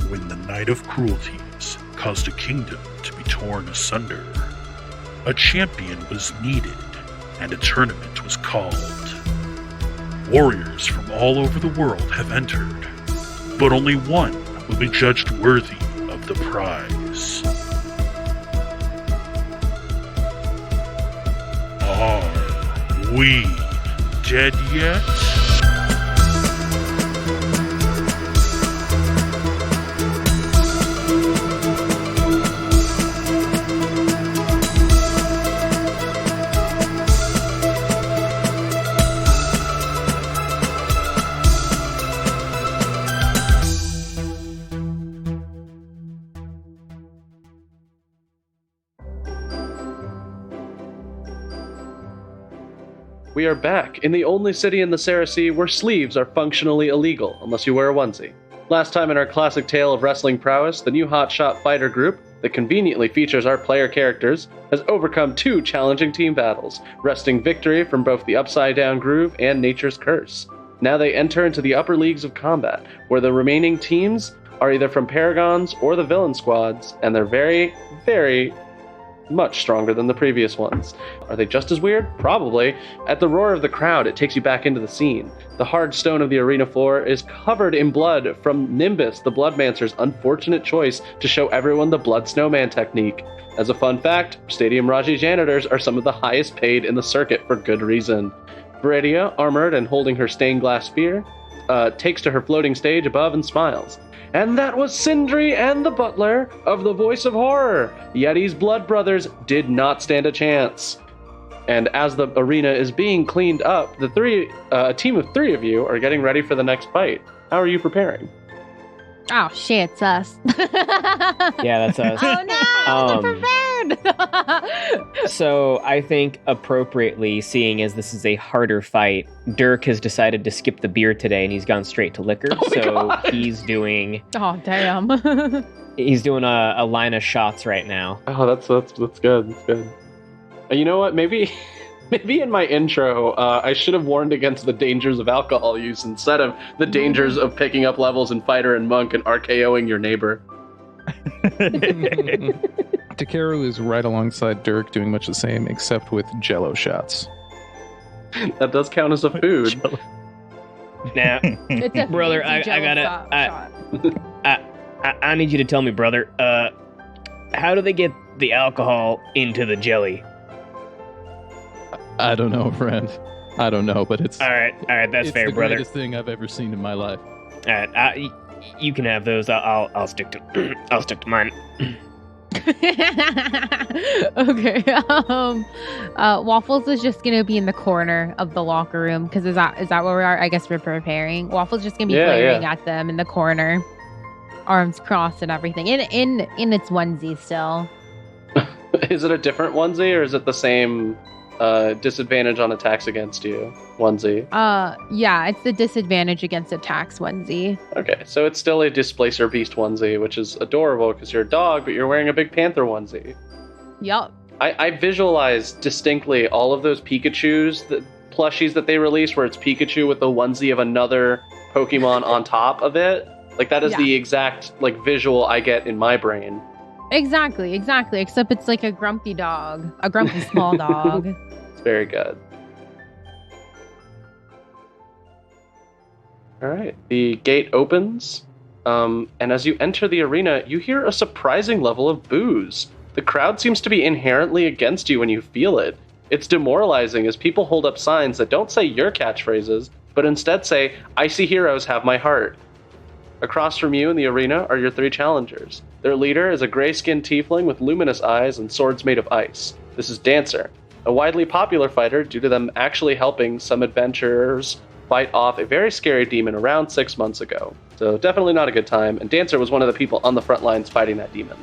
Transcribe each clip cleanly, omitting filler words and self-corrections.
when the Night of Cruelties caused a kingdom to be torn asunder. A champion was needed, and a tournament was called. Warriors from all over the world have entered, but only one will be judged worthy of the prize. Are we dead yet? We are back in the only city in the Cersei where sleeves are functionally illegal unless you wear a onesie. Last time in our classic tale of wrestling prowess, the new hotshot fighter group that conveniently features our player characters has overcome 2 challenging team battles, wresting victory from both the Upside Down Groove and Nature's Curse. Now they enter into the upper leagues of combat, where the remaining teams are either from paragons or the villain squads, and they're very, very much stronger than the previous ones. Are they just as weird? Probably. At the roar of the crowd, it takes you back into the scene. The hard stone of the arena floor is covered in blood from Nimbus, the Bloodmancer's unfortunate choice to show everyone the blood snowman technique. As a fun fact, Stadium Raji janitors are some of the highest paid in the circuit for good reason. Viridia, armored and holding her stained glass spear, takes to her floating stage above and smiles. And that was Sindri and the butler of the Voice of Horror. Yeti's blood brothers did not stand a chance. And as the arena is being cleaned up, a team of 3 of you are getting ready for the next fight. How are you preparing? Oh shit, it's us. Yeah, that's us. Oh no, we're prepared. So I think appropriately, seeing as this is a harder fight, Dirk has decided to skip the beer today and he's gone straight to liquor. God. He's doing Oh damn. he's doing a line of shots right now. Oh, that's good. That's good. You know what? Maybe in my intro, I should have warned against the dangers of alcohol use instead of the dangers of picking up levels in Fighter and Monk and RKOing your neighbor. Takeru is right alongside Dirk, doing much the same, except with Jello shots. That does count as a food. Now, It's a brother, fancy I Jello gotta, shot. I need you to tell me, brother. How do they get the alcohol into the jelly? I don't know, friend. I don't know, but it's All right, that's it's fair, the brother. greatest thing I've ever seen in my life. All right, you can have those. I'll stick to I'll stick to mine. Okay. Waffles is just gonna be in the corner of the locker room because is that where we are? I guess we're preparing. Waffles just gonna be glaring at them in the corner, arms crossed and everything. In its onesie still. Is it a different onesie or is it the same disadvantage on attacks against you onesie? Yeah, it's the disadvantage against attacks onesie. Okay, so it's still a Displacer Beast onesie, which is adorable because you're a dog, but you're wearing a big panther onesie. Yup. I visualize distinctly all of those Pikachus, the plushies that they release, where it's Pikachu with the onesie of another Pokemon on top of it. Like that is the exact visual I get in my brain. Exactly. Except it's like a grumpy dog, a grumpy small dog. It's very good. All right, the gate opens, and as you enter the arena, you hear a surprising level of boos. The crowd seems to be inherently against you when you feel it. It's demoralizing as people hold up signs that don't say your catchphrases, but instead say, "I see heroes have my heart." Across from you in the arena are your 3 challengers. Their leader is a gray-skinned tiefling with luminous eyes and swords made of ice. This is Dancer, a widely popular fighter due to them actually helping some adventurers fight off a very scary demon around 6 months ago. So definitely not a good time, and Dancer was one of the people on the front lines fighting that demon.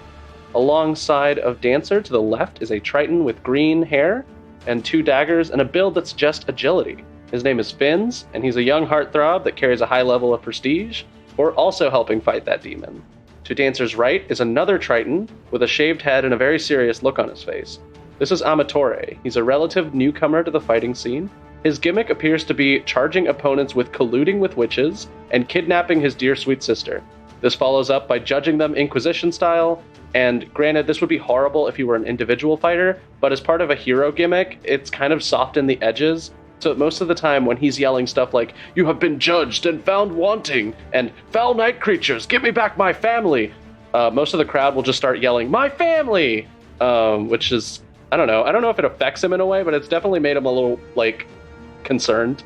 Alongside of Dancer to the left is a Triton with green hair and 2 daggers and a build that's just agility. His name is Finns, and he's a young heartthrob that carries a high level of prestige, or also helping fight that demon. To Dancer's right is another Triton with a shaved head and a very serious look on his face. This is Amatore. He's a relative newcomer to the fighting scene. His gimmick appears to be charging opponents with colluding with witches and kidnapping his dear sweet sister. This follows up by judging them Inquisition style. And granted, this would be horrible if you were an individual fighter, but as part of a hero gimmick, it's kind of softened the edges. So most of the time when he's yelling stuff like, "You have been judged and found wanting," and "Foul night creatures, give me back my family," most of the crowd will just start yelling, "My family!" Which is, I don't know if it affects him in a way, but it's definitely made him a little, like, concerned.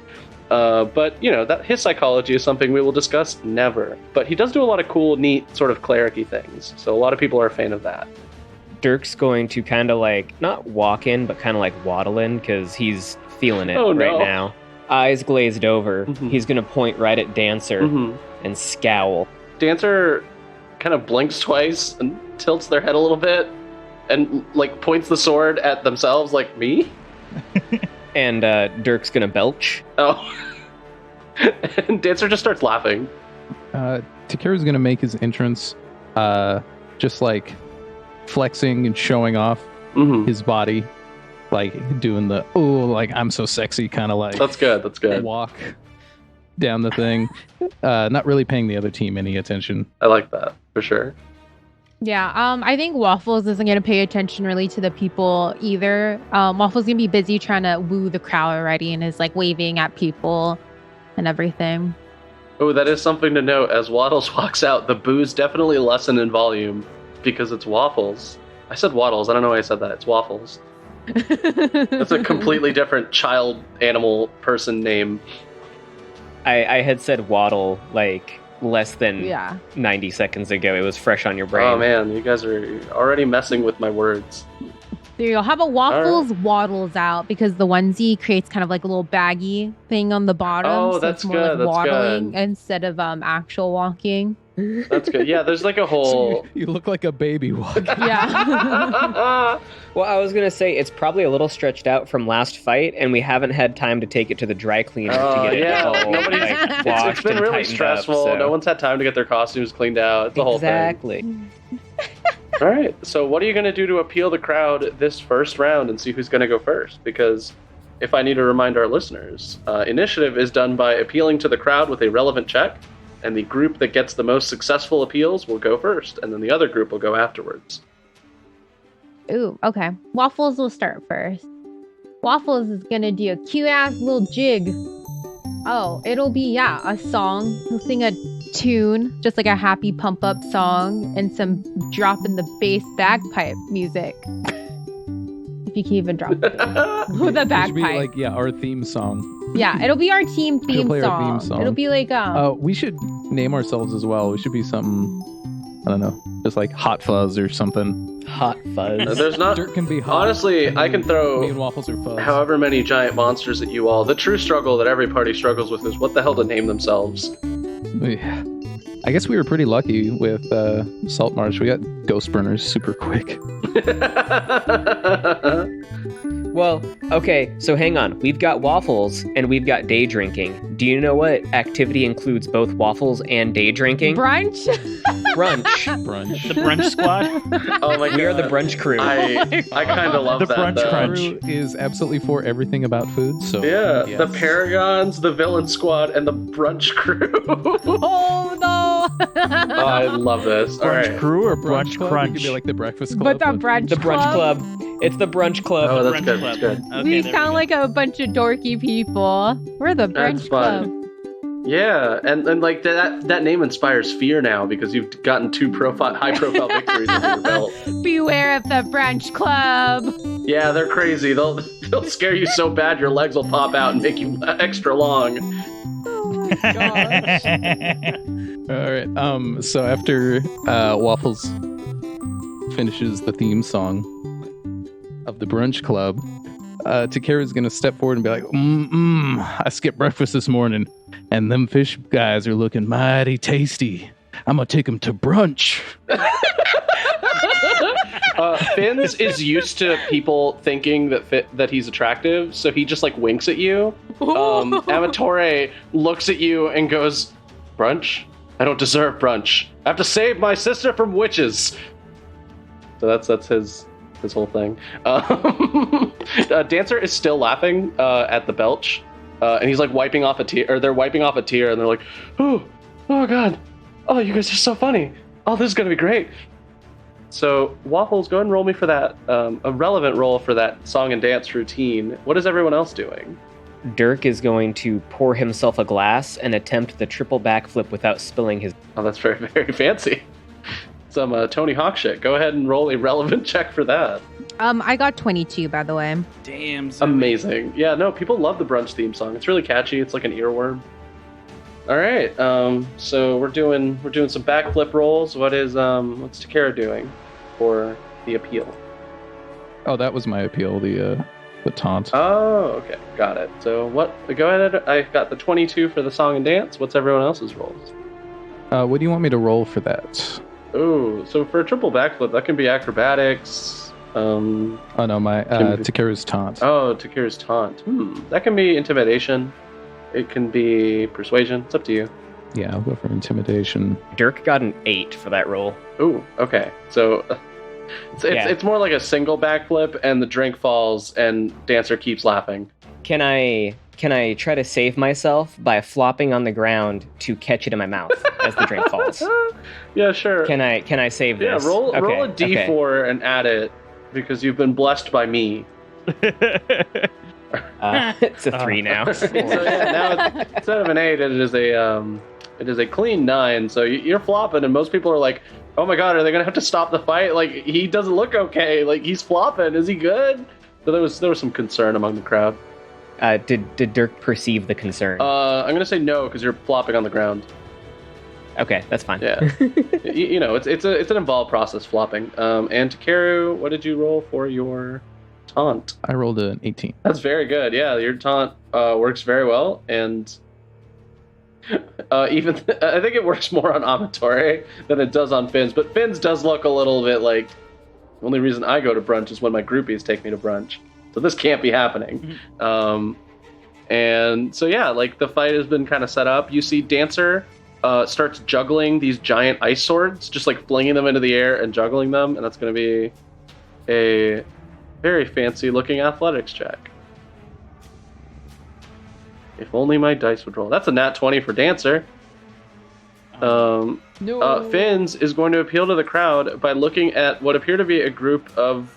But, you know, that his psychology is something we will discuss never. But he does do a lot of cool, neat, sort of cleric-y things. So a lot of people are a fan of that. Dirk's going to kind of like, not walk in, but kind of like waddle in, because he's feeling it right now. Eyes glazed over. Mm-hmm. He's going to point right at Dancer and scowl. Dancer kind of blinks twice and tilts their head a little bit and, like, points the sword at themselves, like, me? And Dirk's going to belch. Oh. And Dancer just starts laughing. Takeru's going to make his entrance just, like, flexing and showing off his body. Like, doing the, oh, like, I'm so sexy kind of, like... That's good. Walk down the thing. Not really paying the other team any attention. I like that, for sure. Yeah, I think Waffles isn't going to pay attention really to the people either. Waffles going to be busy trying to woo the crowd already and is, like, waving at people and everything. Oh, that is something to note. As Waddles walks out, the boos definitely lessen in volume because it's Waffles. I said Waddles. I don't know why I said that. It's Waffles. That's a completely different child, animal, person name. I had said Waddle, like, less than 90 seconds ago. It was fresh on your brain. Oh, man. You guys are already messing with my words. There you go. How about Waffles waddles out, because the onesie creates kind of like a little baggy thing on the bottom. Oh, that's so it's more good. like That's waddling good. Instead of actual walking. That's good. Yeah, there's like a whole... So you look like a baby walking. Yeah. Well, I was going to say, it's probably a little stretched out from last fight, and we haven't had time to take it to the dry cleaner to get it all like, washed It's been and really tightened stressful. up, so. No one's had time to get their costumes cleaned out. It's the whole thing. Exactly. All right. So what are you going to do to appeal the crowd this first round and see who's going to go first? Because if I need to remind our listeners, initiative is done by appealing to the crowd with a relevant check, and the group that gets the most successful appeals will go first, and then the other group will go afterwards. Ooh, okay. Waffles will start first. Waffles is gonna do a cute-ass little jig. Oh, it'll be, a song. He'll sing a tune, just like a happy pump-up song, and some drop in the bass bagpipe music. If you can even drop it. With a bagpipe. It should be like, our theme song. Yeah, it'll be our team theme Play song. our theme song. It'll be like we should name ourselves as well. We should be something, I don't know, just like Hot Fuzz or something. Hot Fuzz. There's not... Dirk can be hot. Honestly, I can throw... Me and Waffles are Fuzz. However many giant monsters at you all. The true struggle that every party struggles with is what the hell to name themselves. Yeah. I guess we were pretty lucky with Salt Marsh. We got Ghost Burners super quick. Well, okay, so hang on. We've got Waffles and we've got day drinking. Do you know what activity includes both Waffles and day drinking? brunch. Brunch. The brunch squad. Oh my god. We are the brunch crew. I kind of love The that. brunch though. crunch. Crew is absolutely for everything about food. So Yeah, yes. the Paragons, the Villain Squad, and the Brunch Crew. Oh no! Oh, I love this. All Brunch right. crew or Brunch brunch Club, crunch? We could be like the Breakfast But Club. the brunch The brunch club. It's the brunch club. Oh, that's Brunch good. club. That's good. Okay, We there sound go. like a bunch of dorky people. We're the That's brunch fun. club. Yeah, and like that name inspires fear now because you've gotten two high profile victories under your belt. Beware of the brunch club. Yeah, they're crazy. They'll scare you so bad your legs will pop out and make you extra long. Oh my gosh. All right. So after Waffles finishes the theme song of the Brunch Club, Takeru's gonna step forward and be like, I skipped breakfast this morning, and them fish guys are looking mighty tasty. I'm gonna take them to brunch. Finns is used to people thinking that he's attractive, so he just like winks at you. Amatore looks at you and goes, "Brunch? I don't deserve brunch. I have to save my sister from witches." So that's his whole thing. Dancer is still laughing at the belch, and he's like wiping off a tear, or they're wiping off a tear, and they're like, "Oh god, Oh, you guys are so funny. Oh, this is going to be great. So, Waffles, go ahead and roll me for that, a relevant roll for that song and dance routine. What is everyone else doing? Dirk is going to pour himself a glass and attempt the triple backflip without spilling his... Oh, that's very, very fancy. Some Tony Hawk shit. Go ahead and roll a relevant check for that. I got 22, by the way. Damn. Zoe. Amazing. Yeah, no, people love the brunch theme song. It's really catchy. It's like an earworm. All right. So we're doing some backflip rolls. What's Takeru doing for the appeal? Oh, that was my appeal. The taunt. Oh, okay, got it. So go ahead. I got the 22 for the song and dance. What's everyone else's rolls? What do you want me to roll for that? Oh, so for a triple backflip, that can be acrobatics. Oh no, my Takeru's taunt. Oh, Takeru's taunt. That can be intimidation. It can be persuasion. It's up to you. Yeah, I'll go for intimidation. Dirk got an 8 for that roll. Ooh, okay. So it's more like a single backflip, and the drink falls, and Dancer keeps laughing. Can I try to save myself by flopping on the ground to catch it in my mouth as the drink falls? Yeah, sure. Can I save this? Yeah, roll a d4 and add it, because you've been blessed by me. It's a 3 now. So yeah, now instead of an 8, it is a clean 9. So you're flopping, and most people are like, "Oh my god, are they gonna have to stop the fight? Like, he doesn't look okay. Like, he's flopping. Is he good?" So there was some concern among the crowd. Did Dirk perceive the concern? I'm gonna say no, because you're flopping on the ground. Okay, that's fine. Yeah, you know, it's an involved process, flopping. And Takeru, what did you roll for your taunt? I rolled an 18. That's very good. Yeah, your taunt works very well, and I think it works more on Amatore than it does on Fins. But Fins does look a little bit like, the only reason I go to brunch is when my groupies take me to brunch. So this can't be happening. And so yeah, like the fight has been kind of set up. You see Dancer starts juggling these giant ice swords, just like flinging them into the air and juggling them, and that's going to be a very fancy looking athletics check. If only my dice would roll. That's a nat 20 for Dancer. No. Fins is going to appeal to the crowd by looking at what appear to be a group of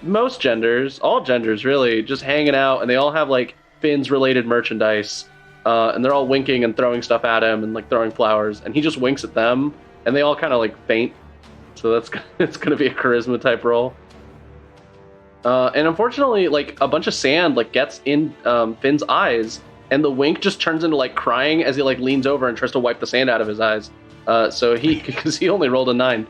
most genders, all genders really, just hanging out, and they all have like Fins related merchandise, and they're all winking and throwing stuff at him and like throwing flowers, and he just winks at them, and they all kind of like faint. So it's going to be a charisma type roll. And unfortunately, like a bunch of sand like gets in Finn's eyes, and the wink just turns into like crying as he like leans over and tries to wipe the sand out of his eyes. So because he only rolled a 9.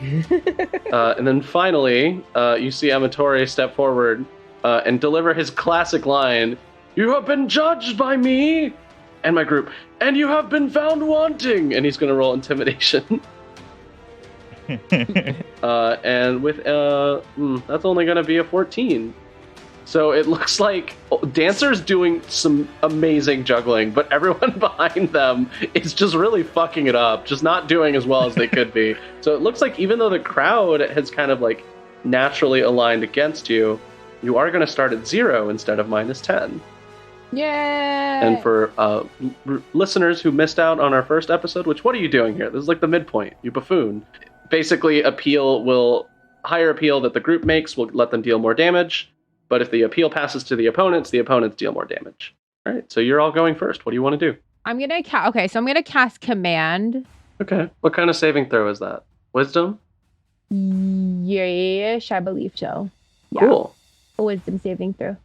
And then finally, you see Amatore step forward and deliver his classic line, "You have been judged by me and my group, and you have been found wanting." And he's going to roll intimidation. And with that's only going to be a 14. So it looks like Dancer's doing some amazing juggling, but everyone behind them is just really fucking it up, just not doing as well as they could be. So it looks like even though the crowd has kind of like naturally aligned against you, you are going to start at 0 instead of -10. Yeah. And for listeners who missed out on our first episode, what are you doing here? This is like the midpoint, you buffoon. Basically, higher appeal that the group makes will let them deal more damage. But if the appeal passes to the opponents deal more damage. All right, so you're all going first. What do you want to do? I'm gonna cast command. Okay. What kind of saving throw is that? Wisdom? Yes, I believe so. Yeah. Cool. A wisdom saving throw.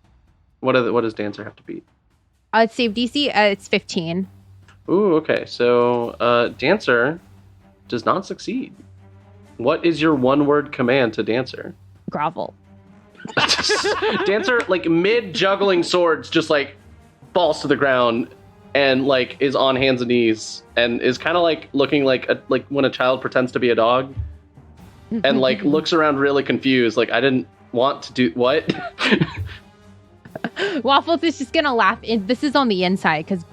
What does Dancer have to beat? It's save DC. It's 15. Ooh, okay. So Dancer does not succeed. What is your one-word command to Dancer? Grovel. Dancer, like mid juggling swords, just like falls to the ground and like is on hands and knees and is kind of like looking like when a child pretends to be a dog and like looks around really confused, like I didn't want to do what. Waffles is just gonna laugh. This is on the inside because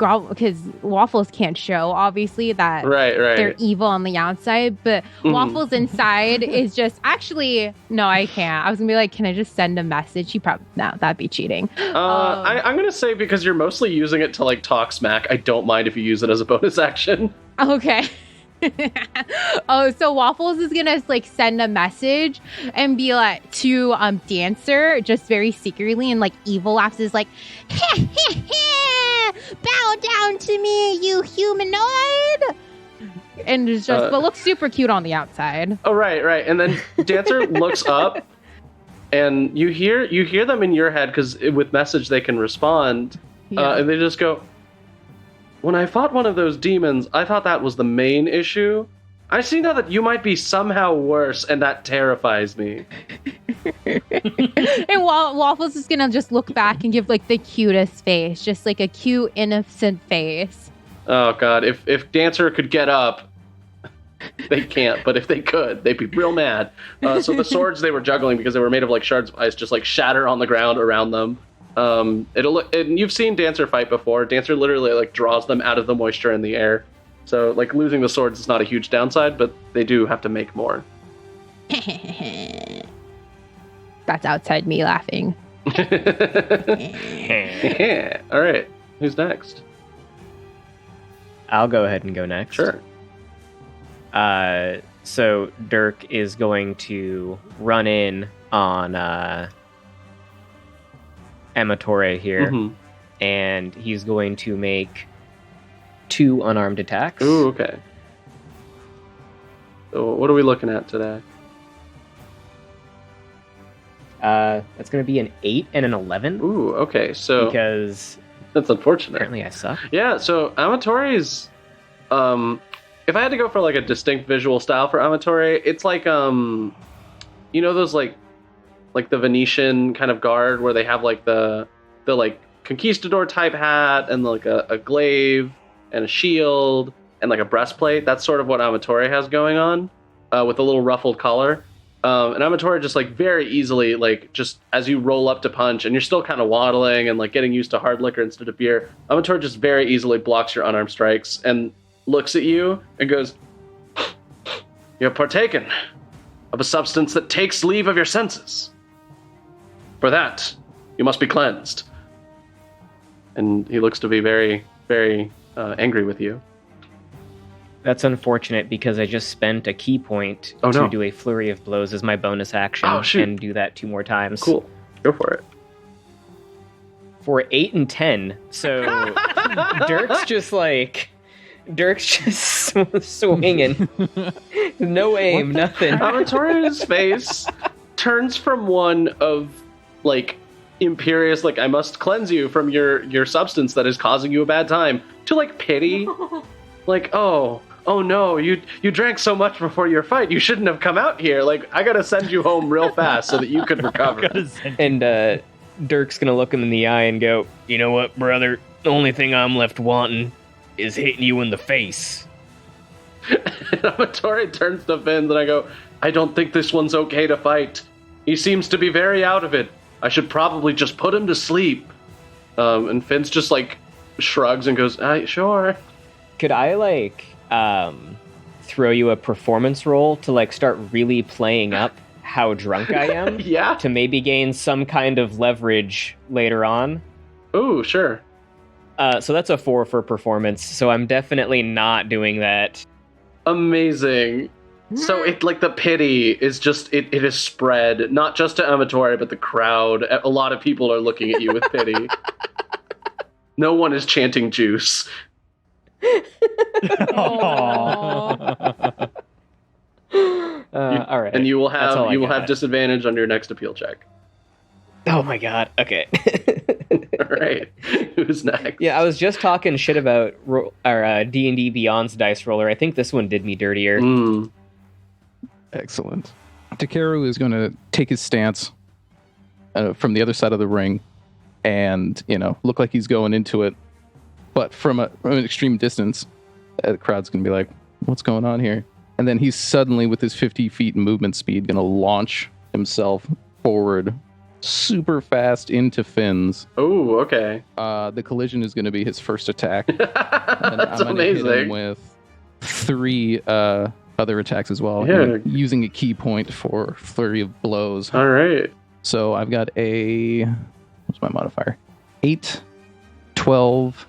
Waffles can't show obviously that they're evil on the outside, but Waffles inside is just actually no, I can't. I was gonna be like, can I just send a message? No, that'd be cheating. I'm gonna say because you're mostly using it to like talk smack. I don't mind if you use it as a bonus action. Okay. So Waffles is gonna like send a message and be like to Dancer just very secretly, and like evil laughs is like bow down to me, you humanoid, and it's just but looks super cute on the outside. Oh right. And then Dancer looks up and you hear them in your head because with message they can respond, and they just go, when I fought one of those demons, I thought that was the main issue. I see now that you might be somehow worse, and that terrifies me. And Waffles is gonna just look back and give like the cutest face, just like a cute, innocent face. Oh god, if Dancer could get up, they can't, but if they could, they'd be real mad. So the swords they were juggling, because they were made of like shards of ice, just like shatter on the ground around them. And you've seen Dancer fight before. Dancer literally like draws them out of the moisture in the air. So like losing the swords is not a huge downside, but they do have to make more. That's outside me laughing. All right, who's next? I'll go ahead and go next. Sure. So Dirk is going to run in on Amatore here, and he's going to make 2 unarmed attacks. Ooh, okay. So what are we looking at today? That's going to be an 8 and an 11. Ooh, okay. So because that's unfortunate. Apparently I suck. Yeah, so Amatore's if I had to go for like a distinct visual style for Amatore, it's like you know those like the Venetian kind of guard where they have like the like conquistador type hat and like a glaive and a shield and like a breastplate. That's sort of what Amatore has going on, with a little ruffled collar. And Amatore just like very easily, like just as you roll up to punch and you're still kind of waddling and like getting used to hard liquor instead of beer, Amatore just very easily blocks your unarmed strikes and looks at you and goes, "You have partaken of a substance that takes leave of your senses. For that, you must be cleansed." And he looks to be very, very angry with you. That's unfortunate because I just spent a key point to do a flurry of blows as my bonus action and do that 2 more times. Cool. Go for it. For 8 and 10. So Dirk's just swinging. No aim, nothing. Amatore's face turns from one of like imperious, like I must cleanse you from your substance that is causing you a bad time, to like pity. Like, oh no, you drank so much before your fight, you shouldn't have come out here. Like, I gotta send you home real fast so that you could recover. And Dirk's gonna look him in the eye and go, "You know what, brother? The only thing I'm left wanting is hitting you in the face." And Amatore turns to Vince and I go, "I don't think this one's okay to fight. He seems to be very out of it. I should probably just put him to sleep." And Vince just like shrugs and goes, "Sure." Could I like throw you a performance roll to like start really playing up how drunk I am? Yeah. To maybe gain some kind of leverage later on? Ooh, sure. So that's a 4 for performance, so I'm definitely not doing that. Amazing. So it like the pity is just it is spread not just to Amatore but the crowd. A lot of people are looking at you with pity. No one is chanting juice. All right. And you will have disadvantage on your next appeal check. Oh my god. Okay. All right. Who's next? Yeah, I was just talking shit about our D&D Beyond's dice roller. I think this one did me dirtier. Excellent. Takeru is going to take his stance from the other side of the ring and, look like he's going into it. But from an extreme distance, the crowd's going to be like, "What's going on here?" And then he's suddenly, with his 50 feet movement speed, going to launch himself forward super fast into Finn's. Oh, okay. The collision is going to be his first attack. And That's I'm going to hit him amazing. with 3 other attacks as well. Yeah. Using a key point for flurry of blows. All right. So I've got what's my modifier? 8, 12,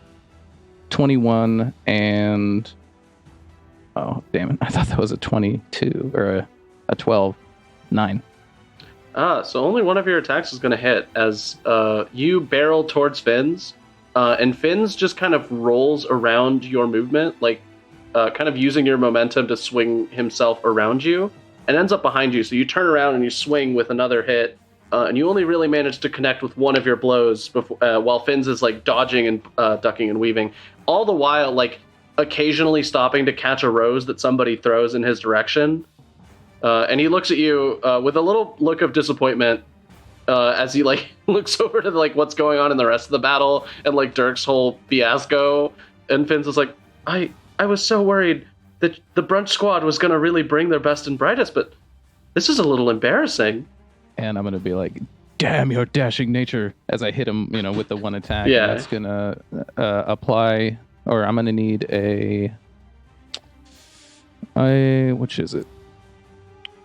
21, and oh, damn it. I thought that was a 22 or a 12. 9. So only one of your attacks is going to hit as you barrel towards Finn's, and Finn's just kind of rolls around your movement, like kind of using your momentum to swing himself around you, and ends up behind you. So you turn around and you swing with another hit, and you only really manage to connect with one of your blows before, while Finn's is like dodging and ducking and weaving, all the while like occasionally stopping to catch a rose that somebody throws in his direction. And he looks at you with a little look of disappointment as he like looks over to like what's going on in the rest of the battle and like Dirk's whole fiasco. And Finn's is like, I was so worried that the brunch squad was going to really bring their best and brightest, but this is a little embarrassing. And I'm going to be like, damn your dashing nature, as I hit him, with the one attack. Yeah. And that's going to apply, or I'm going to need which is it?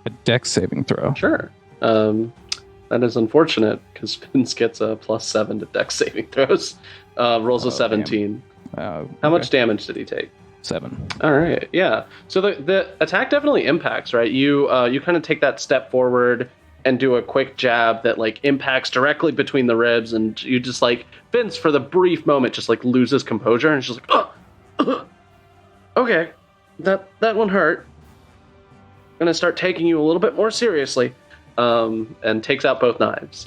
A dex saving throw. Sure. That is unfortunate because Vince gets a +7 to dex saving throws. Rolls a 17. How much damage did he take? 7. All right. Yeah. So the attack definitely impacts, right? You kind of take that step forward and do a quick jab that like impacts directly between the ribs, and you just like Vince for the brief moment just like loses composure and just like, okay, that one hurt. I'm gonna start taking you a little bit more seriously, and takes out both knives.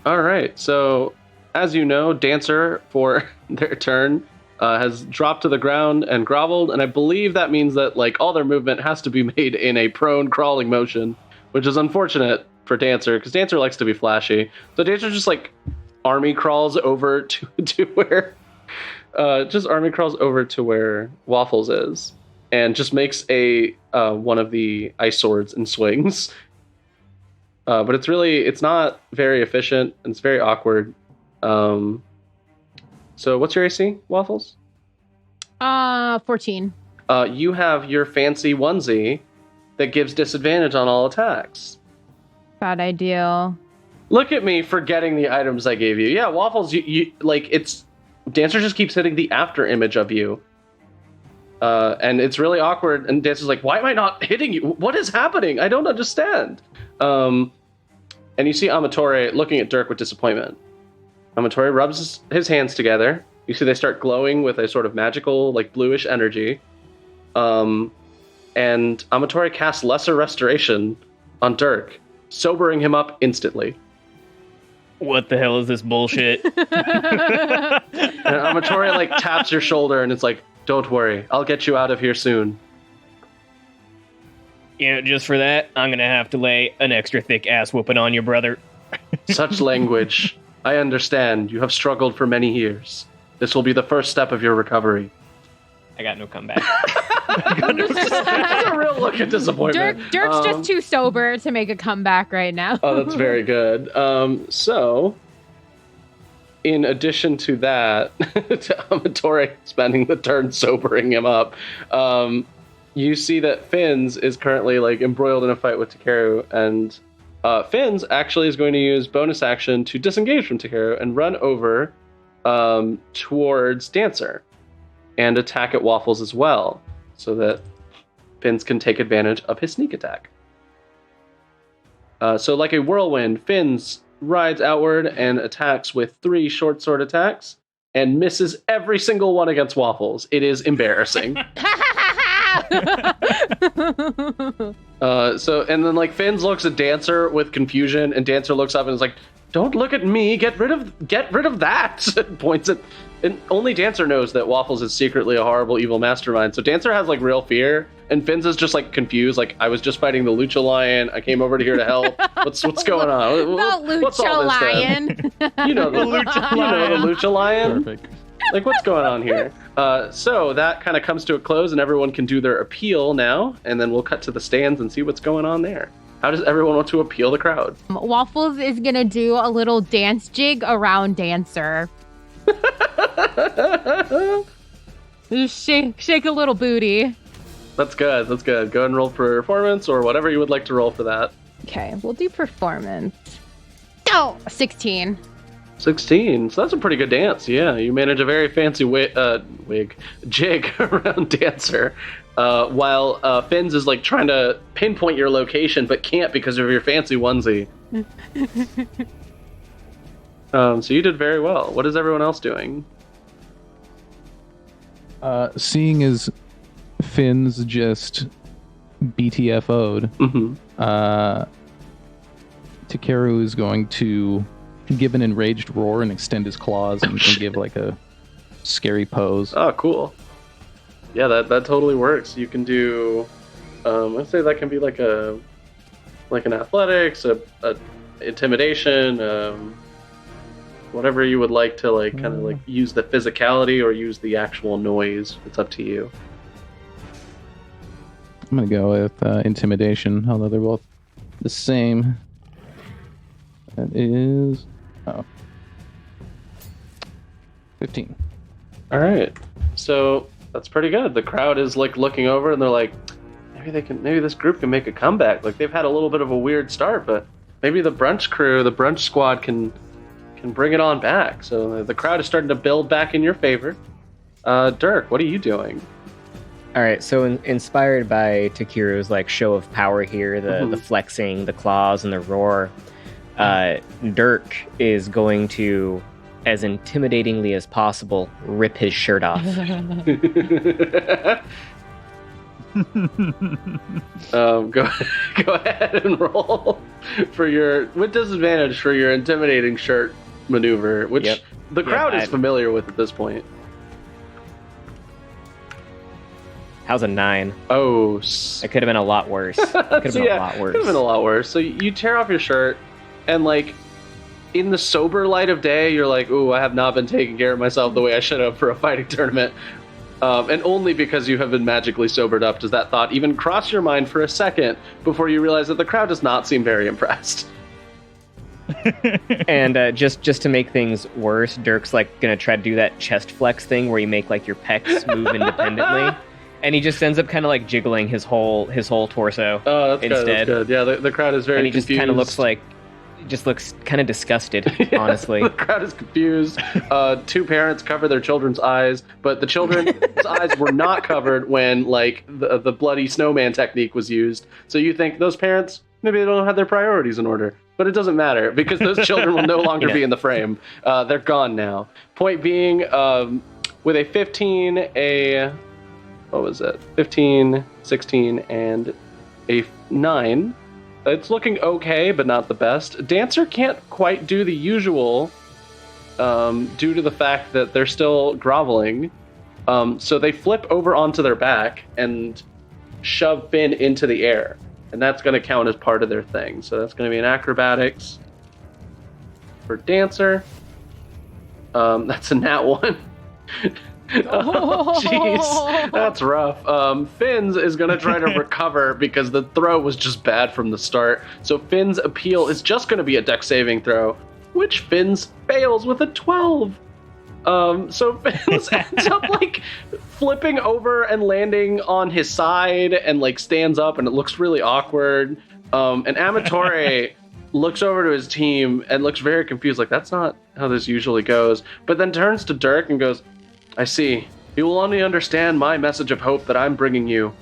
All right. So as you know, Dancer for their turn has dropped to the ground and groveled, and I believe that means that like all their movement has to be made in a prone crawling motion, which is unfortunate for Dancer because Dancer likes to be flashy. So Dancer just like army crawls over to where Wafflez is, and just makes a one of the ice swords and swings. But it's not very efficient and it's very awkward. So what's your AC, Waffles? 14. You have your fancy onesie that gives disadvantage on all attacks. Bad idea. Look at me forgetting the items I gave you. Yeah, Waffles, you like it's Dancer just keeps hitting the after image of you. And it's really awkward, and Dancer's like, why am I not hitting you? What is happening? I don't understand. And you see Amatore looking at Dirk with disappointment. Amatore rubs his hands together. You see they start glowing with a sort of magical, like bluish energy. And Amatore casts Lesser Restoration on Dirk, sobering him up instantly. What the hell is this bullshit? And Amatore like taps your shoulder, and it's like, don't worry, I'll get you out of here soon. Just for that, I'm gonna have to lay an extra thick ass whooping on your brother. Such language. I understand. You have struggled for many years. This will be the first step of your recovery. I got no comeback. That's a real look of disappointment. Dirk's just too sober to make a comeback right now. Oh, that's very good. So, in addition to that, to Amatore spending the turn sobering him up, you see that Finn's is currently like embroiled in a fight with Takeru, and Finn's actually is going to use bonus action to disengage from Takeru and run over towards Dancer and attack at Waffles as well, so that Finn's can take advantage of his sneak attack. So like a whirlwind, Finn's rides outward and attacks with 3 short sword attacks and misses every single one against Waffles. It is embarrassing. And then like Finn's looks at Dancer with confusion, and Dancer looks up and is like, don't look at me, get rid of that. And points at, and only Dancer knows that Waffles is secretly a horrible evil mastermind. So Dancer has like real fear, and Finn's is just like confused, like, I was just fighting the Lucha Lion, I came over here to help. What's going on? What's all this Lion. You know the Lucha Lion. Perfect. Like, what's going on here? So that kind of comes to a close, and everyone can do their appeal now, and then we'll cut to the stands and see what's going on there. How does everyone want to appeal the crowd? Wafflez is going to do a little dance jig around Dancer. Just shake a little booty. That's good. Go ahead and roll for performance or whatever you would like to roll for that. Okay, we'll do performance. Oh, 16. 16. So that's a pretty good dance. Yeah, you manage a very fancy jig around Dancer. While Finns is like trying to pinpoint your location but can't because of your fancy onesie. So you did very well. What is everyone else doing? Seeing as Finn's just BTFO'd, Takeru is going to give an enraged roar and extend his claws and give like a scary pose. Oh, cool. Yeah, that totally works. You can do, I'd say that can be like an athletics, a intimidation, whatever you would like to like kind of like use the physicality or use the actual noise. It's up to you. I'm gonna go with intimidation, although they're both the same. That is 15. All right, so that's pretty good. The crowd is like looking over and they're like, maybe this group can make a comeback. Like they've had a little bit of a weird start, but maybe the brunch squad can bring it on back. So the crowd is starting to build back in your favor. Dirk, what are you doing? All right, so inspired by Takeru's like show of power here, the flexing, the claws, and the roar, Dirk is going to, as intimidatingly as possible, rip his shirt off. Go ahead and roll with disadvantage for your intimidating shirt maneuver, which the crowd is familiar with at this point. How's a 9? Oh, it could have been a lot worse. Could have been a lot worse. So you tear off your shirt, and like in the sober light of day, you're like, "Ooh, I have not been taking care of myself the way I should have for a fighting tournament." And only because you have been magically sobered up does that thought even cross your mind for a second before you realize that the crowd does not seem very impressed. And just to make things worse, Dirk's like gonna try to do that chest flex thing where you make like your pecs move independently. And he just ends up kind of like jiggling his whole torso. Oh, that's instead. Good. Yeah, the crowd is very confused. And he just kind of looks kind of disgusted, honestly. The crowd is confused. 2 parents cover their children's eyes, but the children's eyes were not covered when like the bloody snowman technique was used. So you think those parents, maybe they don't have their priorities in order. But it doesn't matter because those children will no longer be in the frame. They're gone now. Point being, with a 15, what was it? 15, 16, and a 9. It's looking okay, but not the best. Dancer can't quite do the usual due to the fact that they're still groveling. So they flip over onto their back and shove Finn into the air. And that's going to count as part of their thing. So that's going to be an acrobatics for Dancer. That's a nat 1. Oh, jeez. That's rough. Finn's is going to try to recover because the throw was just bad from the start. So Finn's appeal is just going to be a dex saving throw, which Finn's fails with a 12. So Finn's ends up like flipping over and landing on his side and like stands up and it looks really awkward. And Amatore looks over to his team and looks very confused, like that's not how this usually goes. But then turns to Dirk and goes, I see. You will only understand my message of hope that I'm bringing you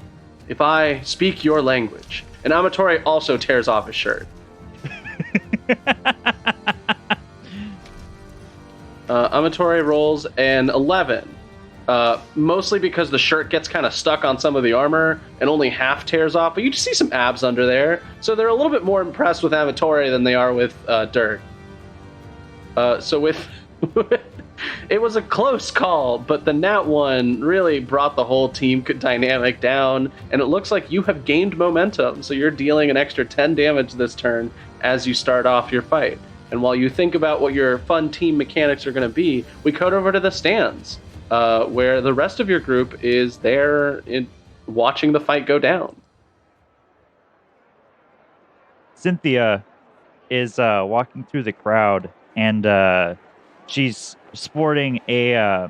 if I speak your language. And Amatore also tears off his shirt. Amatore rolls an 11. Mostly because the shirt gets kind of stuck on some of the armor and only half tears off, but you just see some abs under there. So they're a little bit more impressed with Amatore than they are with Dirk. So with... It was a close call, but the nat 1 really brought the whole team dynamic down, and it looks like you have gained momentum, so you're dealing an extra 10 damage this turn as you start off your fight. And while you think about what your fun team mechanics are going to be, we cut over to the stands, where the rest of your group is there watching the fight go down. Cynthia is walking through the crowd, and she's sporting a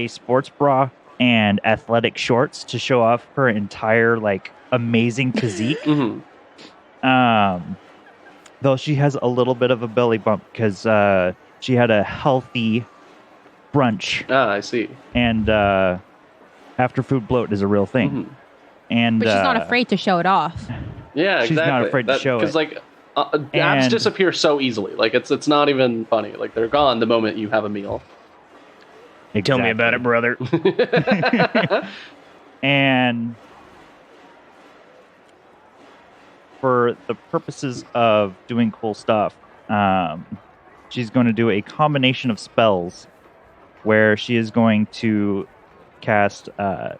sports bra and athletic shorts to show off her entire like amazing physique. Though she has a little bit of a belly bump because she had a healthy brunch. Ah, I see. And after food bloat is a real thing. And but she's not afraid to show it off. Yeah, exactly. She's not afraid to show it. Because like abs disappear so easily. Like it's not even funny. Like they're gone the moment you have a meal. Exactly. Tell me about it, brother. And for the purposes of doing cool stuff, she's going to do a combination of spells where she is going to cast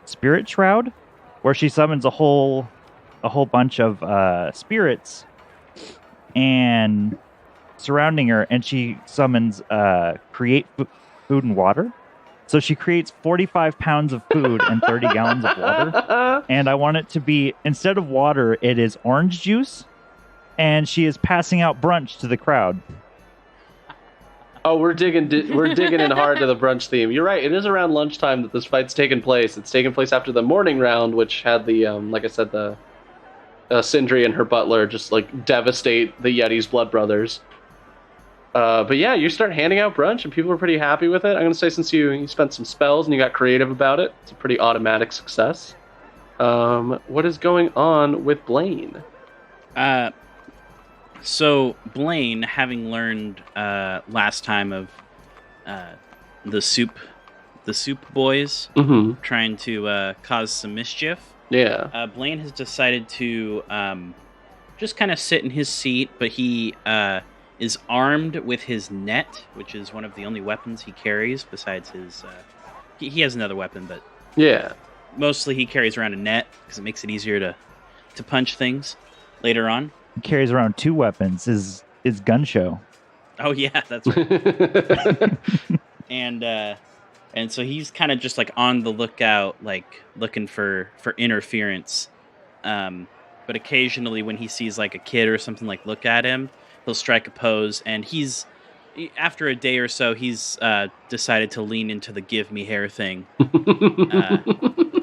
Spirit Shroud, where she summons a whole bunch of spirits and surrounding her, and she summons create food and water. So she creates 45 pounds of food and 30 gallons of water. And I want it to be, instead of water, it is orange juice. And she is passing out brunch to the crowd. Oh, we're digging in hard to the brunch theme. You're right. It is around lunchtime that this fight's taken place. It's taken place after the morning round, which had the, like I said, the Sindri and her butler just like devastate the Yeti's blood brothers. But yeah, you start handing out brunch, and people are pretty happy with it. I'm going to say since you spent some spells and you got creative about it, it's a pretty automatic success. What is going on with Blaine? So Blaine, having learned last time of the soup boys trying to cause some mischief, Blaine has decided to just kind of sit in his seat, but he is armed with his net, which is one of the only weapons he carries besides his... he has another weapon, but mostly he carries around a net because it makes it easier to punch things later on. He carries around 2 weapons, his gun show. Oh yeah, that's right. and so he's kind of just like on the lookout, like looking for interference. But occasionally when he sees like a kid or something like look at him, he'll strike a pose, and after a day or so, he's decided to lean into the give me hair thing.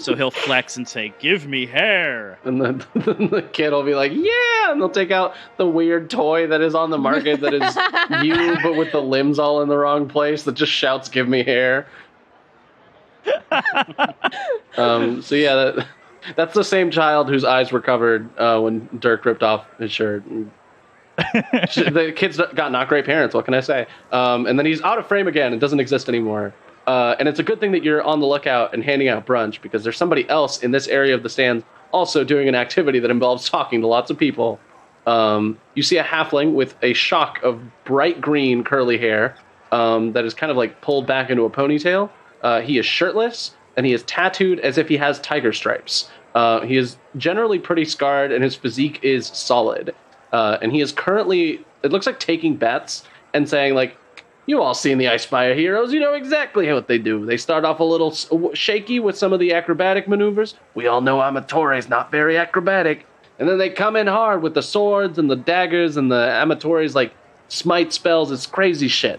So he'll flex and say, give me hair. And then the kid will be like, yeah! And they'll take out the weird toy that is on the market that is you, but with the limbs all in the wrong place, that just shouts, give me hair. So yeah, that's the same child whose eyes were covered when Dirk ripped off his shirt. The kid's got not great parents, what can I say? And then he's out of frame again and doesn't exist anymore. And it's a good thing that you're on the lookout and handing out brunch, because there's somebody else in this area of the stands also doing an activity that involves talking to lots of people. You see a halfling with a shock of bright green curly hair that is kind of like pulled back into a ponytail. He is shirtless, and he is tattooed as if he has tiger stripes. He is generally pretty scarred, and his physique is solid. And he is currently, it looks like, taking bets and saying, like, you all seen the Ice Spire heroes. You know exactly what they do. They start off a little shaky with some of the acrobatic maneuvers. We all know Amatore's not very acrobatic. And then they come in hard with the swords and the daggers and the Amatore's, like, smite spells. It's crazy shit.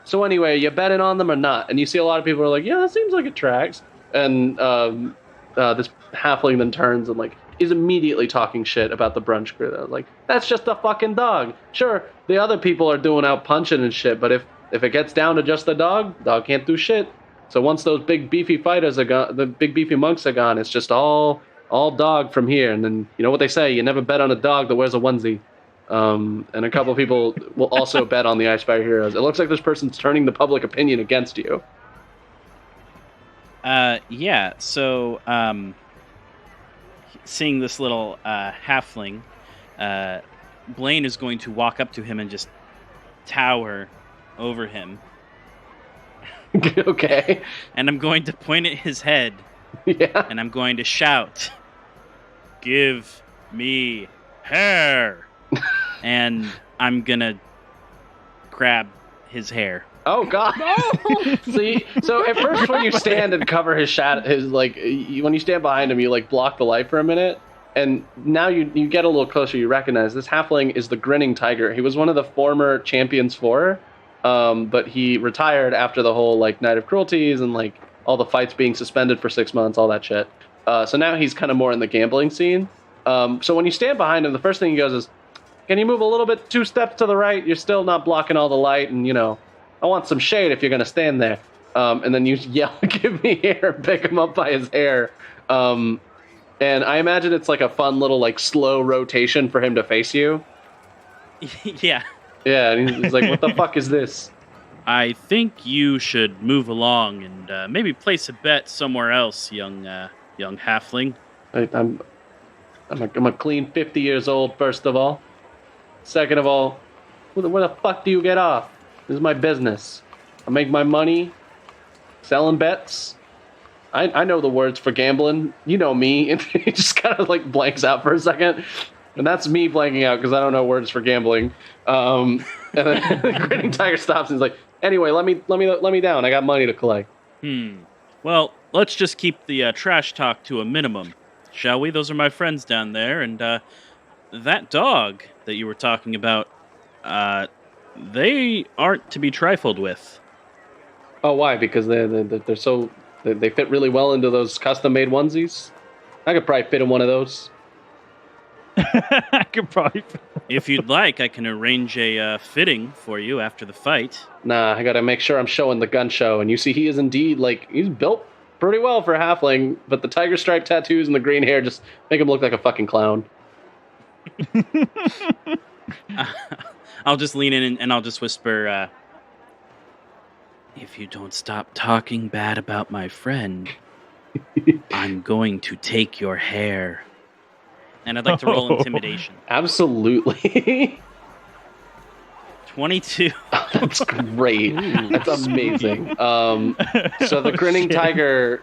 So anyway, you betting on them or not? And you see a lot of people are like, yeah, that seems like it tracks. And this halfling then turns and, like, is immediately talking shit about the brunch crew. They're like, that's just a fucking dog. Sure, the other people are doing out punching and shit, but if it gets down to just the dog can't do shit. So once those big beefy fighters are gone, the big beefy monks are gone, it's just all dog from here. And then, you know what they say, you never bet on a dog that wears a onesie. And a couple of people will also bet on the Ice Spire heroes. It looks like this person's turning the public opinion against you. Yeah, so, seeing this little halfling, Blaine is going to walk up to him and just tower over him. Okay. And I'm going to point at his head. Yeah. And I'm going to shout, give me hair. And I'm going to grab his hair. Oh God! No! See, so at first when you stand and cover his shadow, when you stand behind him, you like block the light for a minute, And now you get a little closer, you recognize this halfling is the Grinning Tiger. He was one of the former champions but he retired after the whole like Night of Cruelties and like all the fights being suspended for 6 months, all that shit. So now he's kind of more in the gambling scene. So when you stand behind him, the first thing he goes is, "Can you move a little bit, 2 steps to the right? You're still not blocking all the light, and I want some shade if you're gonna stand there." And then you yell, "Give me hair!" Pick him up by his hair. And I imagine it's like a fun little like slow rotation for him to face you. Yeah. Yeah, and he's like, "What the fuck is this?" "I think you should move along and maybe place a bet somewhere else, young halfling." I'm a clean 50 years old, first of all. Second of all, where the fuck do you get off? This is my business. I make my money selling bets. I know the words for gambling. You know me. And he just kind of like blanks out for a second. And that's me blanking out because I don't know words for gambling. And then the Grinning Tiger stops and he's like, "Anyway, let me down. I got money to collect." Well, let's just keep the trash talk to a minimum, shall we? Those are my friends down there, and that dog that you were talking about, they aren't to be trifled with. Oh, why? Because they're so they fit really well into those custom-made onesies. I could probably fit in one of those. I could probably. If you'd like, I can arrange a fitting for you after the fight. Nah, I gotta make sure I'm showing the gun show. And you see, he is indeed he's built pretty well for a halfling, but the tiger stripe tattoos and the green hair just make him look like a fucking clown. I'll just lean in and I'll just whisper, "If you don't stop talking bad about my friend, I'm going to take your hair." And I'd like to roll intimidation. Absolutely. 22. That's great. That's amazing. So the Grinning Tiger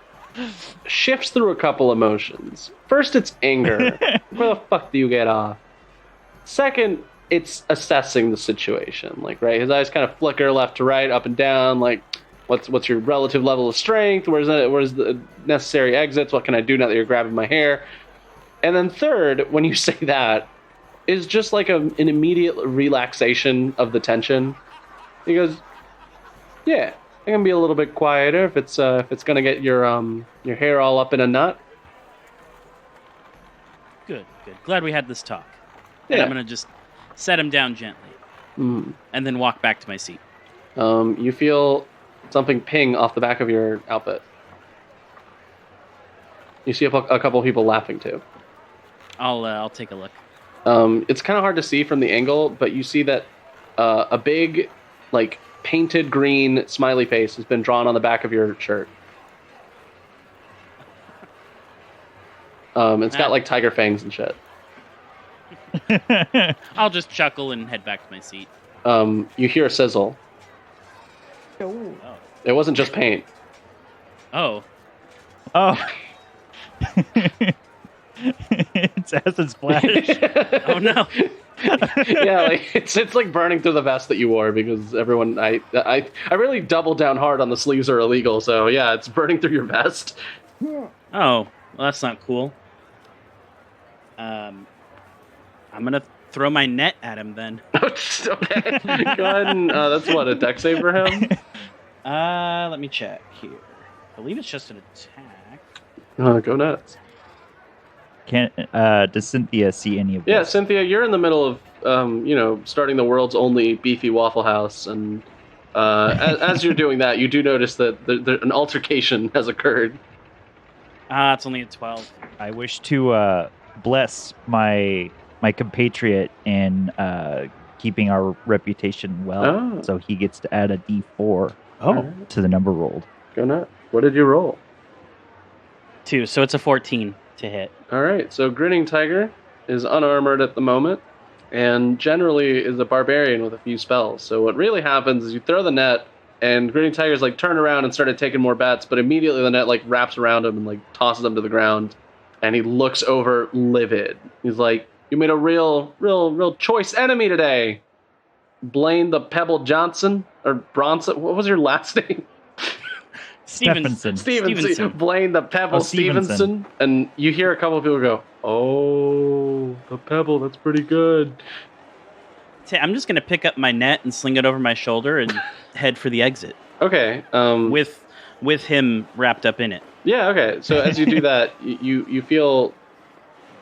shifts through a couple emotions. First, it's anger. Where the fuck do you get off? Second, it's assessing the situation. Like, right, his eyes kind of flicker left to right, up and down. Like, what's your relative level of strength? Where's the necessary exits? What can I do now that you're grabbing my hair? And then third, when you say that, is just like an immediate relaxation of the tension. He goes, "Yeah, I can be a little bit quieter if it's gonna get your hair all up in a knot." Good. Glad we had this talk. Yeah. And I'm gonna just set him down gently, and then walk back to my seat. You feel something ping off the back of your outfit. You see a couple people laughing too. I'll take a look. It's kind of hard to see from the angle, but you see that a big, like, painted green smiley face has been drawn on the back of your shirt. It's got, like, tiger fangs and shit. I'll just chuckle and head back to my seat. You hear a sizzle. Oh. It wasn't just paint. Oh. It's acid splash. Oh no. Yeah, like it's like burning through the vest that you wore because everyone I really doubled down hard on the sleeves are illegal, so yeah, it's burning through your vest. Oh, well, that's not cool. I'm gonna throw my net at him then. Okay. Go ahead and that's what, a dex save for him? Let me check here. I believe it's just an attack. Go nuts. Does Cynthia see any of this? Yeah, Cynthia, you're in the middle of, starting the world's only beefy Waffle House, and as you're doing that, you do notice that an altercation has occurred. It's only a 12. I wish to bless my compatriot in keeping our reputation well, so he gets to add a D4 to the number rolled. Go nuts. What did you roll? 2, so it's a 14 to hit. All right, so Grinning Tiger is unarmored at the moment, and generally is a barbarian with a few spells. So what really happens is you throw the net, and Grinning Tiger's like turned around and started taking more bets, but immediately the net like wraps around him and like tosses him to the ground, and he looks over livid. He's like, "You made a real choice enemy today, Blaine the Pebble Johnson or Bronson. What was your last name?" Stevenson. Blaine the Pebble Stevenson. And you hear a couple of people go, "Oh, the Pebble, that's pretty good." I'm just going to pick up my net and sling it over my shoulder and head for the exit. Okay. With him wrapped up in it. Yeah, okay. So as you do that, you feel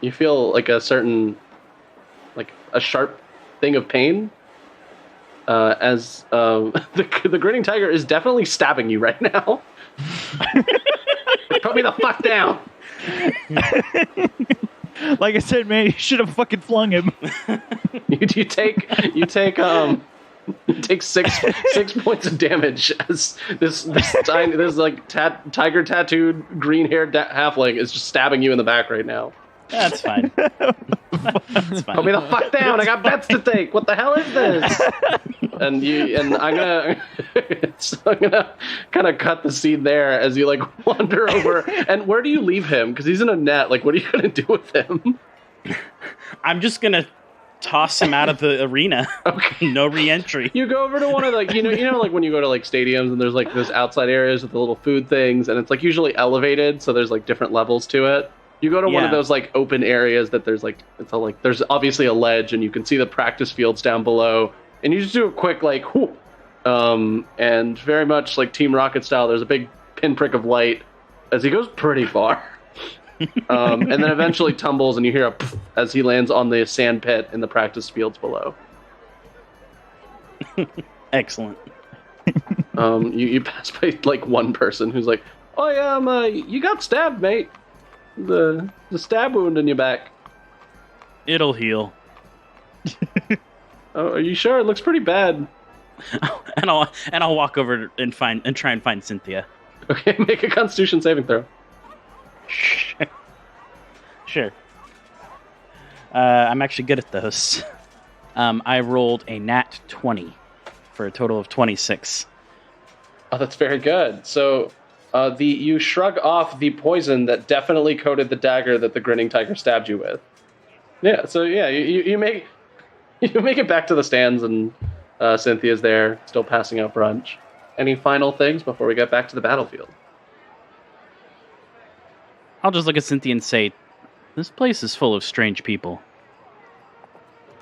like a certain, like a sharp thing of pain. As the grinning tiger is definitely stabbing you right now. Put me the fuck down. Like I said, man, you should have fucking flung him. You take 6 points of damage as this like tiger tattooed green haired halfling is just stabbing you in the back right now. That's fine. That's fine. Put me the fuck down. I got bets to take. What the hell is this? And I'm gonna kind of cut the scene there as you like wander over. And where do you leave him? Because he's in a net. Like, what are you gonna do with him? I'm just gonna toss him out of the arena. Okay. No re-entry. You go over to one of the, you know, like when you go to like stadiums and there's like those outside areas with the little food things, and it's like usually elevated, so there's like different levels to it. You go to one of those like open areas that there's like, it's all like, there's obviously a ledge and you can see the practice fields down below, and you just do a quick like whoop, and very much like Team Rocket style, there's a big pinprick of light as he goes pretty far, and then eventually tumbles, and you hear a pff as he lands on the sand pit in the practice fields below. Excellent. You pass by like one person who's like, "Oh yeah, you got stabbed, mate. The stab wound in your back. It'll heal." Oh, are you sure? It looks pretty bad. And I'll walk over and try and find Cynthia. Okay, make a Constitution saving throw. Sure. I'm actually good at those. I rolled a nat 20 for a total of 26. Oh, that's very good. So, you shrug off the poison that definitely coated the dagger that the grinning tiger stabbed you with. Yeah. So yeah, you make it back to the stands, and Cynthia's there, still passing out brunch. Any final things before we get back to the battlefield? I'll just look at Cynthia and say, "This place is full of strange people."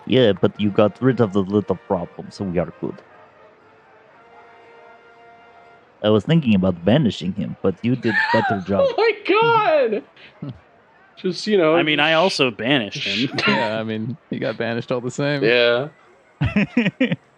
Yeah, but you got rid of the little problem, so we are good. I was thinking about banishing him, but you did a better job. Oh my god! Just, you know... I mean, I also banished him. Yeah, I mean, he got banished all the same. Yeah.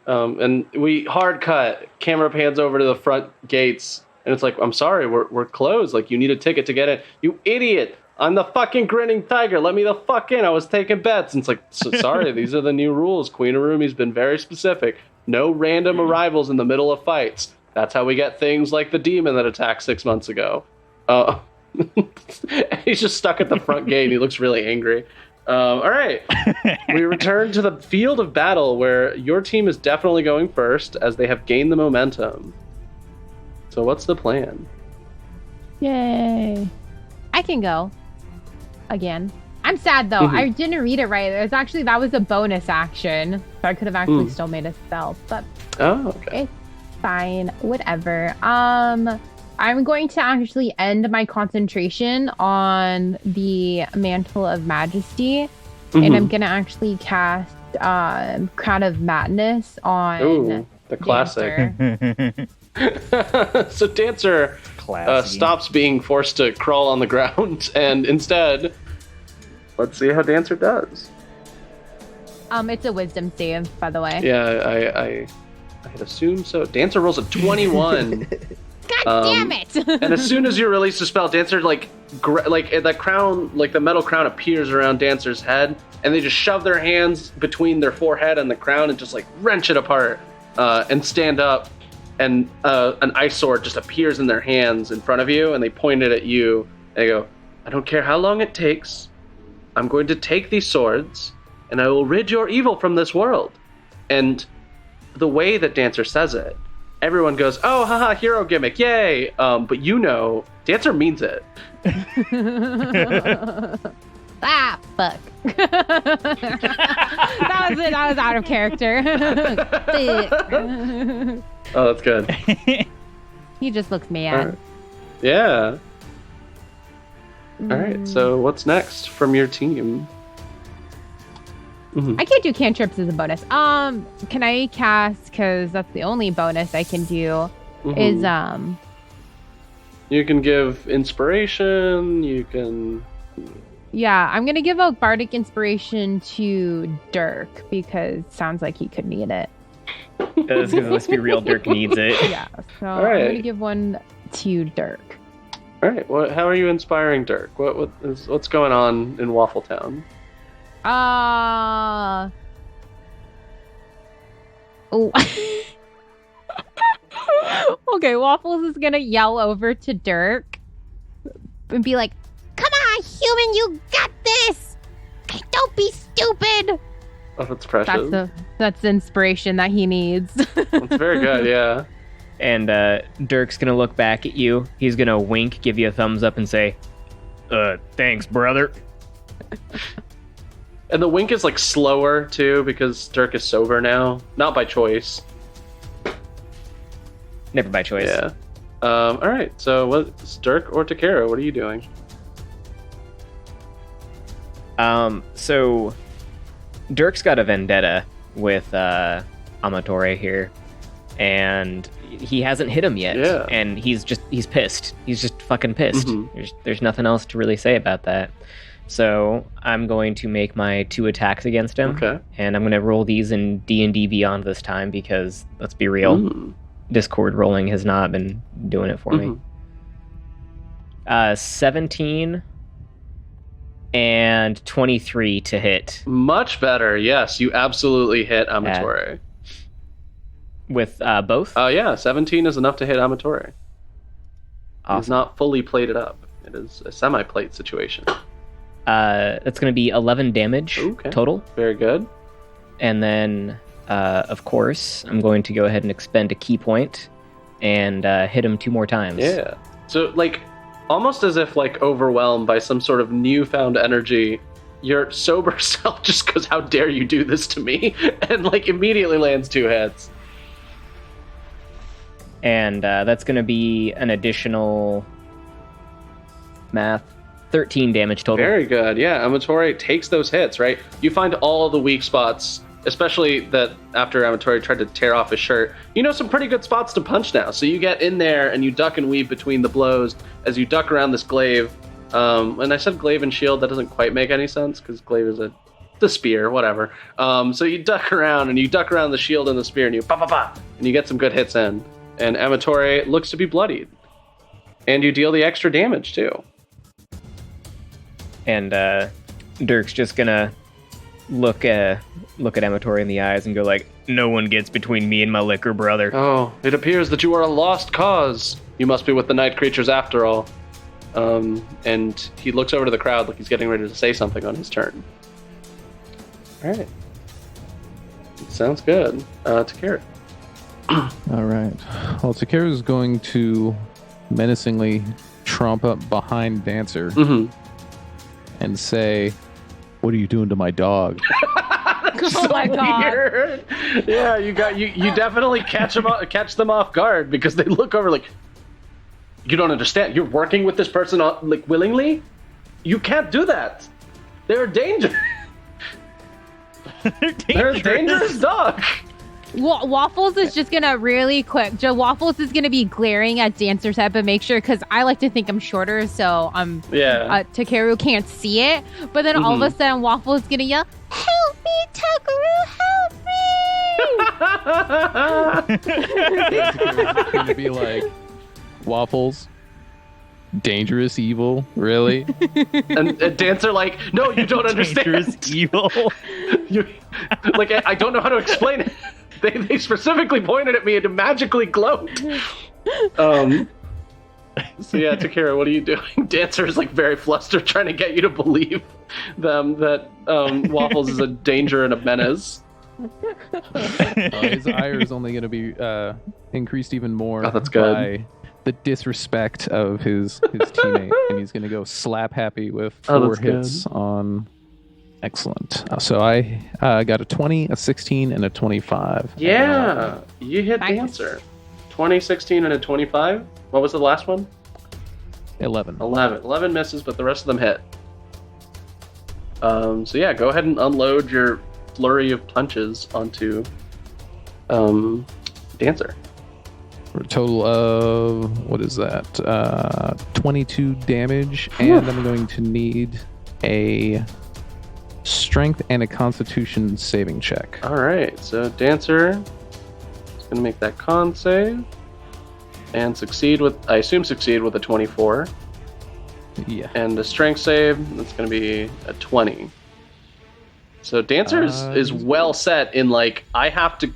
And we hard cut. Camera pans over to the front gates, and it's like, "I'm sorry, we're closed. Like, you need a ticket to get in." "You idiot! I'm the fucking grinning tiger. Let me the fuck in. I was taking bets." And it's like, "Sorry, these are the new rules. Queen Arumi's been very specific. No random arrivals in the middle of fights. That's how we get things like the demon that attacked 6 months ago." He's just stuck at the front gate, and he looks really angry. All right. We return to the field of battle, where your team is definitely going first, as they have gained the momentum. So what's the plan? Yay. I can go. Again. I'm sad, though. I didn't read it right. That was a bonus action. So I could have actually still made a spell. But okay. It's fine. Whatever. I'm going to actually end my concentration on the Mantle of Majesty. And I'm going to actually cast Crown of Madness on the classic. So Dancer stops being forced to crawl on the ground, and instead, let's see how Dancer does. It's a wisdom save, by the way. Yeah, I'd assume so. Dancer rolls a 21. God damn it! And as soon as you release the spell, Dancer like that crown, like the metal crown, appears around Dancer's head, and they just shove their hands between their forehead and the crown and just like wrench it apart, and stand up. And an ice sword just appears in their hands in front of you, and they point it at you. And they go, "I don't care how long it takes. I'm going to take these swords, and I will rid your evil from this world." And the way that Dancer says it, everyone goes, "Oh, haha, hero gimmick, yay!" But you know, Dancer means it. Ah, fuck. That was it. I was out of character. Oh, that's good. He just looks mad. Right. Yeah. All right, so what's next from your team? I can't do cantrips as a bonus. Can I cast, because that's the only bonus I can do, is You can give inspiration, you can... Yeah, I'm going to give out Bardic Inspiration to Dirk, because it sounds like he could need it. Let's be real, Dirk needs it. Yeah, so I'm going to give one to Dirk. All right, how are you inspiring Dirk? What's going on in Waffletown? Okay, Waffles is gonna yell over to Dirk and be like, "Come on, human, you got this! Don't be stupid!" Oh, that's precious. That's the inspiration that he needs. That's very good, yeah. And Dirk's gonna look back at you. He's gonna wink, give you a thumbs up, and say, thanks, brother. And the wink is like slower too, because Dirk is sober now. Not by choice. Never by choice. Yeah. Alright, so what's Dirk or Takeru? What are you doing? So Dirk's got a vendetta with Amatore here. And he hasn't hit him yet. Yeah. And he's pissed. He's just fucking pissed. There's nothing else to really say about that. So I'm going to make my 2 attacks against him. Okay. And I'm going to roll these in D&D Beyond this time because, let's be real, Discord rolling has not been doing it for me. 17 and 23 to hit. Much better. Yes, you absolutely hit Amatore. With both? Yeah, 17 is enough to hit Amatore. Awesome. He's not fully plated up. It is a semi-plate situation. That's going to be 11 damage total. Very good. And then, of course, I'm going to go ahead and expend a key point and hit him 2 more times. Yeah. So, like, almost as if, like, overwhelmed by some sort of newfound energy, your sober self just goes, "How dare you do this to me?" and, like, immediately lands 2 hits. And that's going to be an additional 13 damage total. Very good. Yeah, Amatore takes those hits, right? You find all the weak spots, especially that after Amatore tried to tear off his shirt. You know some pretty good spots to punch now. So you get in there and you duck and weave between the blows as you duck around this glaive. And I said glaive and shield. That doesn't quite make any sense because glaive is the spear, whatever. So you duck around and you duck around the shield and the spear and you pa-pa-pa, and you get some good hits in. And Amatore looks to be bloodied. And you deal the extra damage, too. And Dirk's just gonna look at Amatore in the eyes and go like, "No one gets between me and my liquor, brother." Oh, it appears that you are a lost cause. You must be with the night creatures after all. And he looks over to the crowd like he's getting ready to say something on his turn. All right. Sounds good. Takeru. All right. Well, Takeru is going to menacingly tromp up behind Dancer and say, "What are you doing to my dog?" Oh my god! Weird. Yeah, you definitely catch them off guard because they look over like, "You don't understand. You're working with this person like willingly. You can't do that. They're a danger. They're a dangerous dog." Waffles is just gonna really quick. Waffles is gonna be glaring at Dancer's head, but make sure, because I like to think I'm shorter, so Takeru can't see it. But then all of a sudden, Waffles is gonna yell, "Help me, Takeru! Help me!" Takeru's gonna be like, "Waffles, dangerous evil, really?" and Dancer like, "No, you don't understand. Dangerous evil." Like, I don't know how to explain it. They specifically pointed at me and it magically glowed. So yeah, Takeru, what are you doing? Dancer is like very flustered, trying to get you to believe them that Waffles is a danger and a menace. His ire is only going to be increased even more. Oh, that's good. By the disrespect of his teammate, and he's going to go slap happy with 4 hits on. Excellent. So I got a 20, a 16, and a 25. Yeah, you hit Dancer. 20, 16, and a 25. What was the last one? 11. 11 misses, but the rest of them hit. So yeah, go ahead and unload your flurry of punches onto Dancer. For a total of, what is that? 22 damage, and I'm going to need a strength and a constitution saving check. All right, so Dancer is going to make that con save and succeed with a 24. Yeah. And the strength save, that's going to be a 20. So Dancer is well set in, like, I have to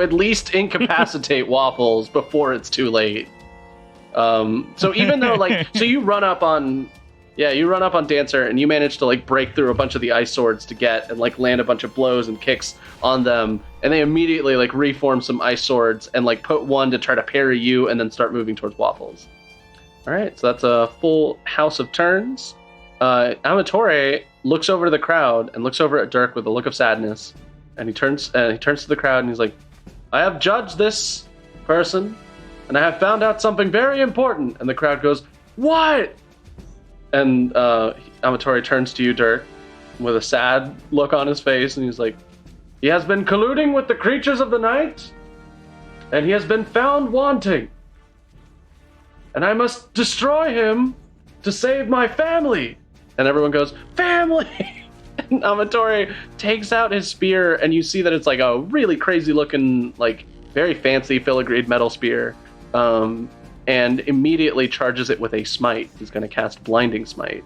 at least incapacitate Waffles before it's too late. So even though, like, so you run up on Dancer and you manage to, like, break through a bunch of the ice swords to get and, like, land a bunch of blows and kicks on them, and they immediately, like, reform some ice swords and, like, put one to try to parry you and then start moving towards Waffles. All right, so that's a full house of turns. Amatore looks over to the crowd and looks over at Dirk with a look of sadness, and he turns to the crowd and he's like, I have judged this person, and I have found out something very important. And the crowd goes, what? And Amatore turns to you, Dirk, with a sad look on his face, and he's like, he has been colluding with the creatures of the night, and he has been found wanting. And I must destroy him to save my family. And everyone goes, family! And Amatore takes out his spear, and you see that it's like a really crazy looking, like, very fancy filigreed metal spear. And immediately charges it with a smite. He's going to cast Blinding Smite.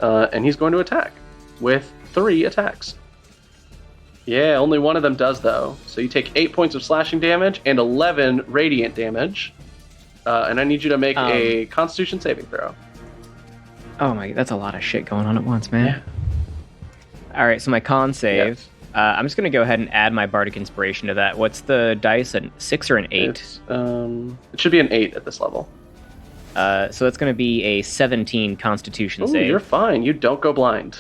And he's going to attack with 3 attacks. Yeah, only one of them does, though. So you take 8 points of slashing damage and 11 radiant damage. And I need you to make a Constitution saving throw. Oh my, that's a lot of shit going on at once, man. Yeah. All right, so my con save. Yes. I'm just going to go ahead and add my Bardic Inspiration to that. What's the dice, a 6 or an 8? It should be an 8 at this level. So that's going to be a 17 Constitution save. You're fine. You don't go blind.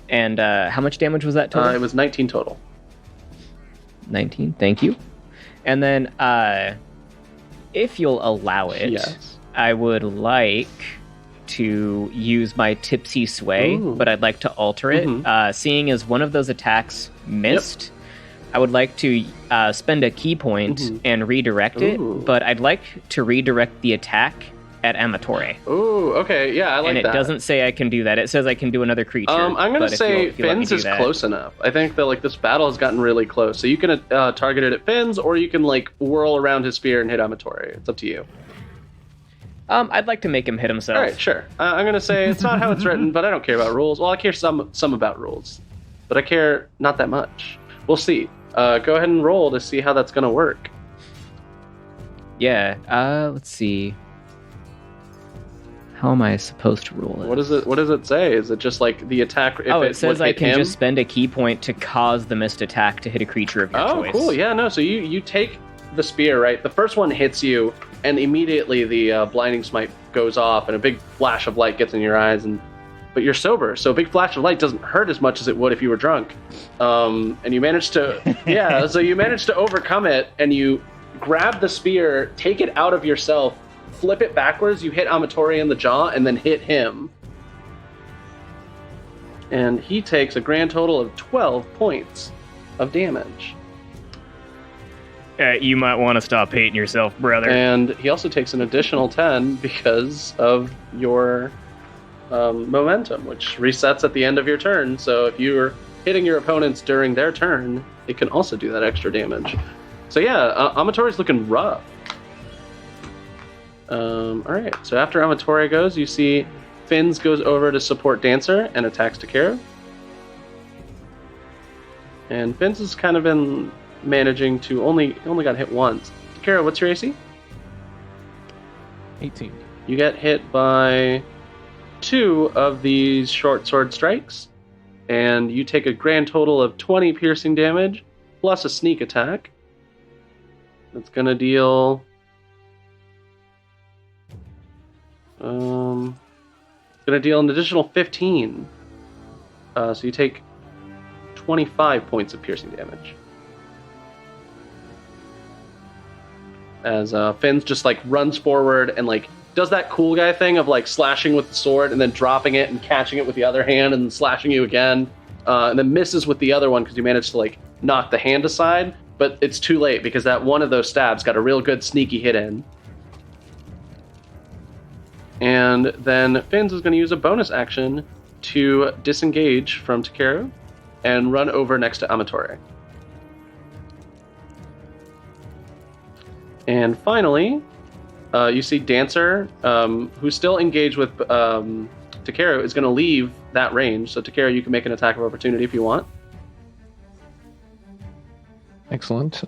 And how much damage was that total? It was 19 total. 19, thank you. And then, if you'll allow it, yes, I would like to use my Tipsy Sway, but I'd like to alter it. Seeing as one of those attacks missed, I would like to spend a key point and redirect it, but I'd like to redirect the attack at Amatore. Ooh, okay, yeah, I like that. And it doesn't say I can do that. It says I can do another creature. I'm going to say Finn's is close enough. I think that, like, this battle has gotten really close. So you can target it at Finn's, or you can, like, whirl around his spear and hit Amatore. It's up to you. I'd like to make him hit himself. All right, sure. I'm going to say it's not how it's written, but I don't care about rules. Well, I care some about rules, but I care not that much. We'll see. Go ahead and roll to see how that's going to work. Yeah, let's see. How am I supposed to roll it? What does it say? Is it just like the attack? It says I can just spend a key point to cause the missed attack to hit a creature of your choice. Oh, cool. Yeah, no. So you take the spear, right? The first one hits you, and immediately the blinding smite goes off, and a big flash of light gets in your eyes, but you're sober, so a big flash of light doesn't hurt as much as it would if you were drunk. And you managed to, so you managed to overcome it, and you grab the spear, take it out of yourself, flip it backwards, you hit Amatore in the jaw, and then hit him. And he takes a grand total of 12 points of damage. You might want to stop hating yourself, brother. And he also takes an additional 10 because of your momentum, which resets at the end of your turn. So if you're hitting your opponents during their turn, it can also do that extra damage. So yeah, Amatore's looking rough. Alright, so after Amatore goes, you see Finns goes over to support Dancer and attacks Takeru. And Finns has kind of been managing to only got hit once. Takeru, what's your AC? 18. You get hit by 2 of these short sword strikes, and you take a grand total of 20 piercing damage, plus a sneak attack. That's gonna deal... an additional 15. So you take 25 points of piercing damage. as Finn's just like runs forward and like does that cool guy thing of like slashing with the sword and then dropping it and catching it with the other hand and slashing you again, and then misses with the other one because you managed to like knock the hand aside, but it's too late because that one of those stabs got a real good sneaky hit in. And then Finn's is going to use a bonus action to disengage from Takeru and run over next to Amatore. And finally, you see Dancer, who's still engaged with Takeru, is going to leave that range. So Takeru, you can make an attack of opportunity if you want. Excellent.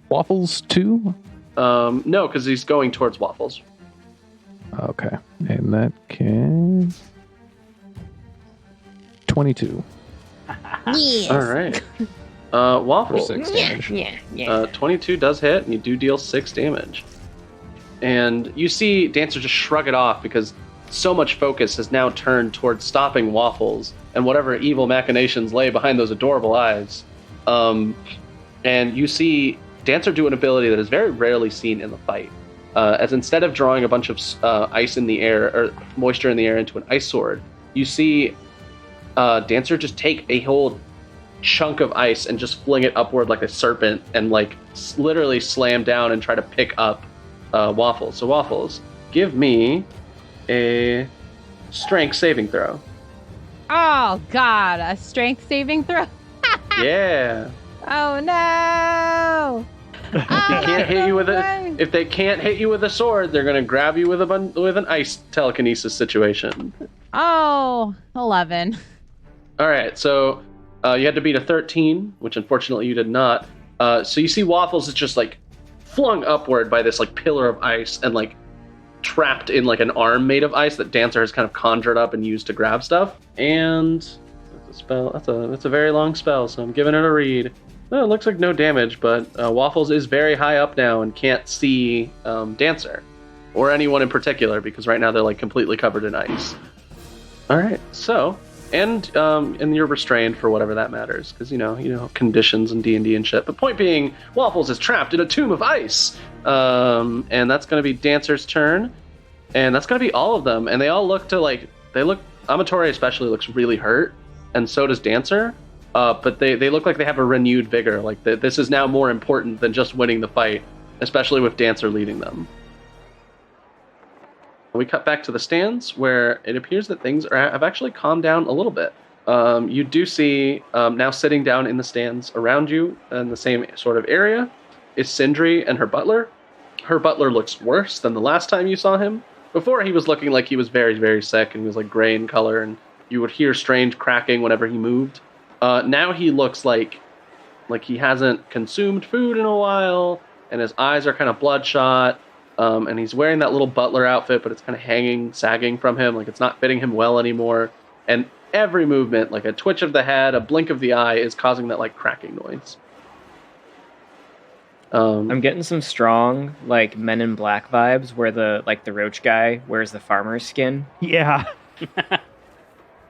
Waffles 2? No, because he's going towards Waffles. Okay. In that case... 22. Yes. All right. Waffles. 6 damage. Yeah. 22 does hit, and you do deal 6 damage. And you see Dancer just shrug it off because so much focus has now turned towards stopping Waffles and whatever evil machinations lay behind those adorable eyes. And you see Dancer do an ability that is very rarely seen in the fight. As instead of drawing a bunch of ice in the air, or moisture in the air into an ice sword, you see Dancer just take a whole chunk of ice and just fling it upward like a serpent and like literally slam down and try to pick up Waffles. So Waffles, give me a strength saving throw. Oh God, a strength saving throw. Yeah. Oh no. If they can't hit you with a sword, they're gonna grab you with an ice telekinesis situation. Oh, 11. All right, so you had to beat a 13, which unfortunately you did not. So you see Waffles is just like flung upward by this like pillar of ice and like trapped in like an arm made of ice that Dancer has kind of conjured up and used to grab stuff. And that's a spell. That's a very long spell, so I'm giving it a read. Well, it looks like no damage, but Waffles is very high up now and can't see Dancer or anyone in particular because right now they're like completely covered in ice. All right, so and you're restrained for whatever that matters because you know conditions and D&D and shit. But point being, Waffles is trapped in a tomb of ice, and that's going to be Dancer's turn, and that's going to be all of them. And they all look Amatore especially looks really hurt, and so does Dancer. But they look like they have a renewed vigor. Like this is now more important than just winning the fight, especially with Dancer leading them. We cut back to the stands where it appears that things have actually calmed down a little bit. You do see now sitting down in the stands around you in the same sort of area is Sindri and her butler. Her butler looks worse than the last time you saw him. Before he was looking like he was very, very sick and he was like gray in color and you would hear strange cracking whenever he moved. Now he looks like he hasn't consumed food in a while, and his eyes are kind of bloodshot, and he's wearing that little butler outfit, but it's kind of sagging from him, like it's not fitting him well anymore. And every movement, like a twitch of the head, a blink of the eye, is causing that like cracking noise. I'm getting some strong like Men in Black vibes, where the roach guy wears the farmer's skin. Yeah.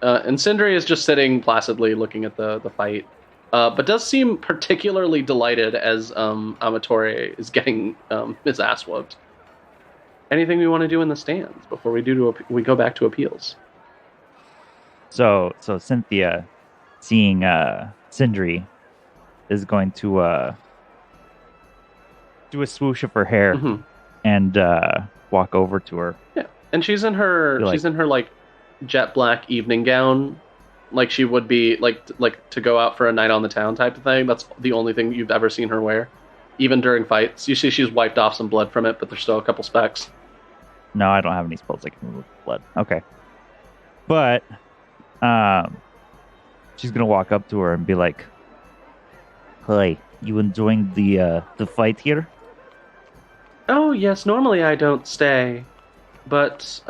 And Sindri is just sitting placidly looking at the fight, but does seem particularly delighted as Amatore is getting his ass whooped. Anything we want to do in the stands before we go back to appeals? So Cynthia, seeing Sindri, is going to do a swoosh of her hair and walk over to her. Yeah, and she's in her jet black evening gown, like she would be like to go out for a night on the town type of thing. That's the only thing you've ever seen her wear, even during fights. You see she's wiped off some blood from it, but there's still a couple specks. No, I don't have any spells that can remove blood. Okay, but she's gonna walk up to her and be like, "Hey, you enjoying the fight here?" Oh yes, normally I don't stay, but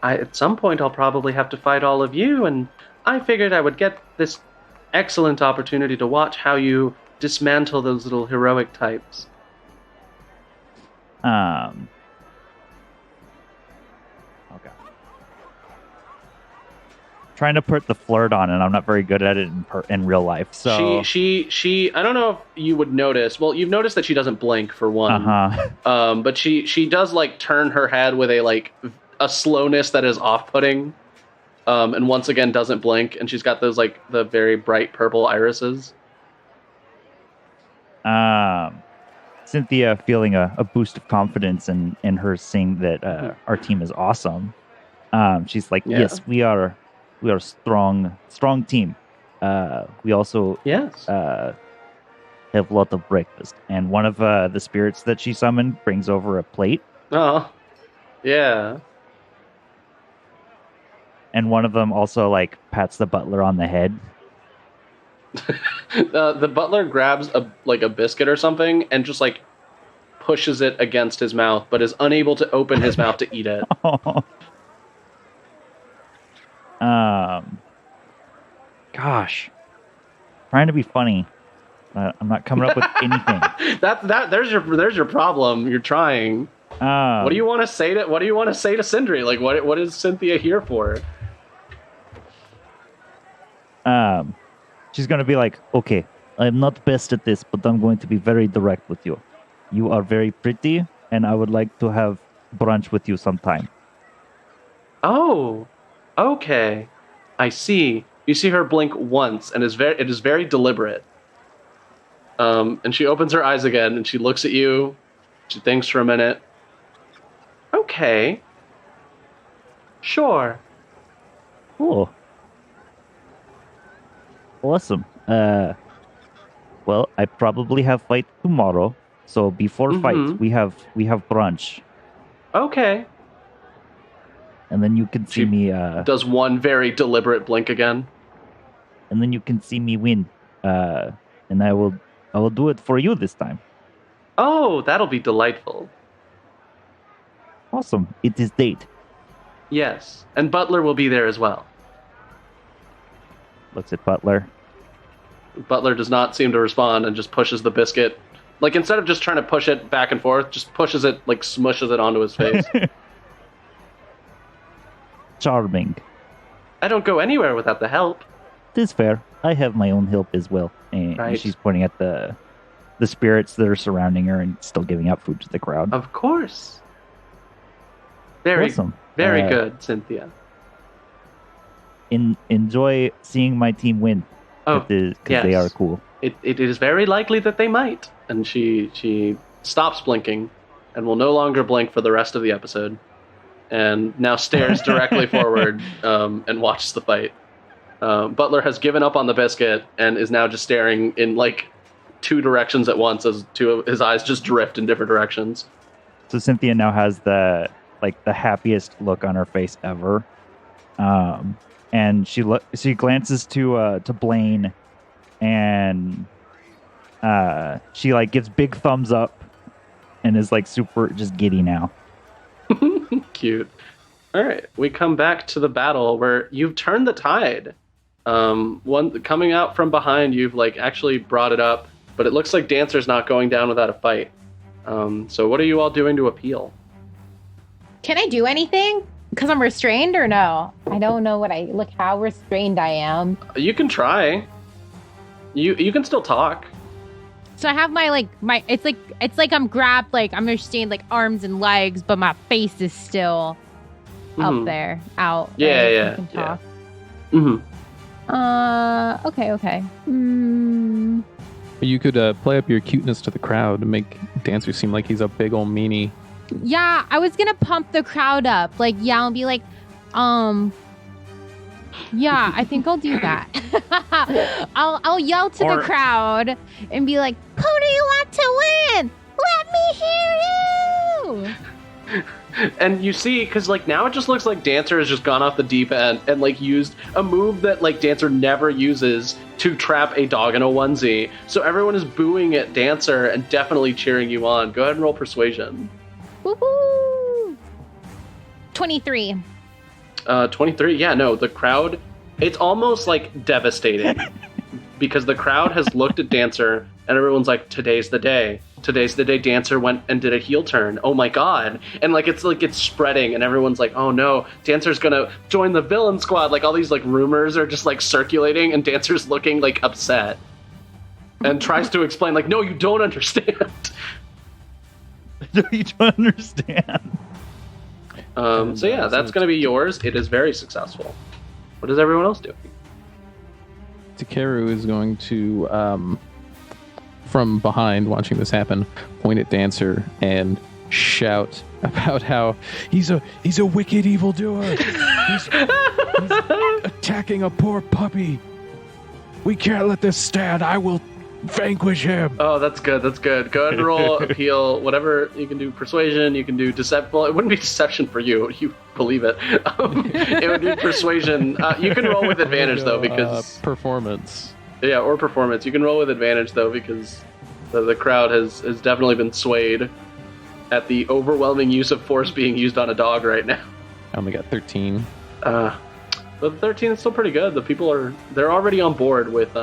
at some point I'll probably have to fight all of you, and I figured I would get this excellent opportunity to watch how you dismantle those little heroic types. Okay. trying to put the flirt on, and I'm not very good at it in real life. So she I don't know if you would notice. Well, you've noticed that she doesn't blink for one. But she does like turn her head with a slowness that is off-putting. And once again doesn't blink, and she's got those like the very bright purple irises. Cynthia feeling a boost of confidence and her seeing that our team is awesome. She's like, yes, we are strong team. We also have a lot of breakfast, and one of the spirits that she summoned brings over a plate. Oh, yeah. And one of them also like pats the butler on the head. The butler grabs a biscuit or something and just like pushes it against his mouth, but is unable to open his mouth to eat it. Gosh, trying to be funny. I'm not coming up with anything. There's your problem. You're trying. What do you want to say to Sindri? Like, what is Cynthia here for? She's gonna be like, okay, I'm not best at this, but I'm going to be very direct with you. You are very pretty, and I would like to have brunch with you sometime. Oh, okay. I see. You see her blink once, and it is very deliberate. And she opens her eyes again, and she looks at you. She thinks for a minute. Okay. Sure. Cool. Awesome. Well, I probably have fight tomorrow, so before fight, we have brunch. Okay. And then you can see me. Does one very deliberate blink again. And then you can see me win. And I will do it for you this time. Oh, that'll be delightful. Awesome. It is date. Yes, and Butler will be there as well. Looks at Butler. Butler does not seem to respond and just pushes the biscuit. Like, instead of just trying to push it back and forth, just pushes it, like, smushes it onto his face. Charming. I don't go anywhere without the help. It is fair. I have my own help as well. And she's pointing at the spirits that are surrounding her and still giving out food to the crowd. Of course. Very awesome. Very good, Cynthia. Enjoy seeing my team win. Because they are cool. It is very likely that they might. And she stops blinking and will no longer blink for the rest of the episode. And now stares directly forward and watches the fight. Butler has given up on the biscuit and is now just staring in like two directions at once as his eyes just drift in different directions. So Cynthia now has the happiest look on her face ever. And she glances to Blaine, and she like gives big thumbs up, and is like super just giddy now. Cute. All right, we come back to the battle where you've turned the tide. One coming out from behind, you've like actually brought it up, but it looks like Dancer's not going down without a fight. So what are you all doing to appeal? Can I do anything? Because I'm restrained or no? I don't know how restrained I am. You can try. You can still talk. So I have it's like I'm grabbed, like I'm restrained, like arms and legs, but my face is still up there, out. Yeah. I can talk. Yeah. Okay. You could play up your cuteness to the crowd and make Dancer seem like he's a big old meanie. Yeah, I was gonna pump the crowd up, like and be like, yeah, I think I'll do that. I'll yell to the crowd and be like, "Who do you want to win? Let me hear you!" And you see, because like now it just looks like Dancer has just gone off the deep end and like used a move that like Dancer never uses to trap a dog in a onesie. So everyone is booing at Dancer and definitely cheering you on. Go ahead and roll persuasion. Woohoo! 23. 23. Yeah, no, the crowd, it's almost like devastating. because the crowd has looked at Dancer and everyone's like, today's the day. Today's the day Dancer went and did a heel turn. Oh my god. And it's spreading and everyone's like, oh no, Dancer's gonna join the villain squad. Like all these rumors are just circulating and Dancer's looking upset. And tries to explain no, you don't understand. No, you don't understand. So yeah, that's gonna be yours. It is very successful. What is everyone else doing? Takeru is going to, from behind, watching this happen, point at Dancer and shout about how he's a wicked evildoer. He's attacking a poor puppy. We can't let this stand. I will vanquish him. Oh, that's good. Go ahead and roll appeal. Whatever you can do, persuasion. You can do deception. Well, it wouldn't be deception for you. You believe it. It would be persuasion. You can roll with advantage though because performance. Yeah, or performance. You can roll with advantage though because the crowd has definitely been swayed at the overwhelming use of force being used on a dog right now. I only got 13. But the 13 is still pretty good. The people they're already on board with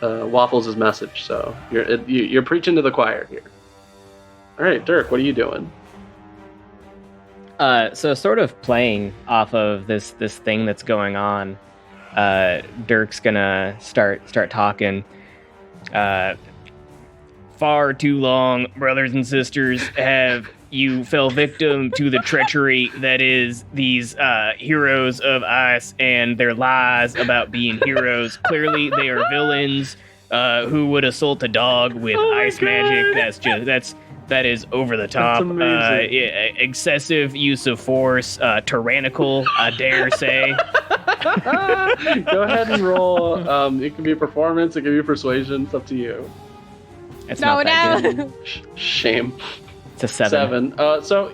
Waffles' message, so you're preaching to the choir here. All right, Dirk, what are you doing? So sort of playing off of this thing that's going on, Dirk's gonna start talking. Far too long, brothers and sisters, have you fell victim to the treachery that is these heroes of ice and their lies about being heroes. Clearly, they are villains who would assault a dog with ice magic. That is over the top. Excessive use of force, tyrannical, I dare say. Go ahead and roll. It can be performance, it can be persuasion. It's up to you. It's not that good. Shame. It's a 7. So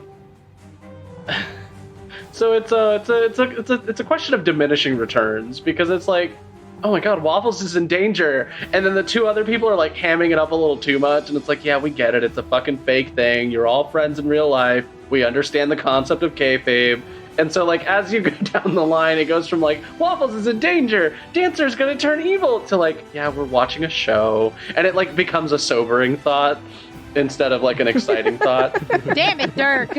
it's a question of diminishing returns because it's like, oh my god, Waffles is in danger, and then the two other people are hamming it up a little too much, and it's like, yeah, we get it. It's a fucking fake thing. You're all friends in real life. We understand the concept of kayfabe. And so, as you go down the line, it goes from, Waffles is in danger, Dancer's gonna turn evil, to, yeah, we're watching a show. And it, becomes a sobering thought instead of, an exciting thought. Damn it, Dirk!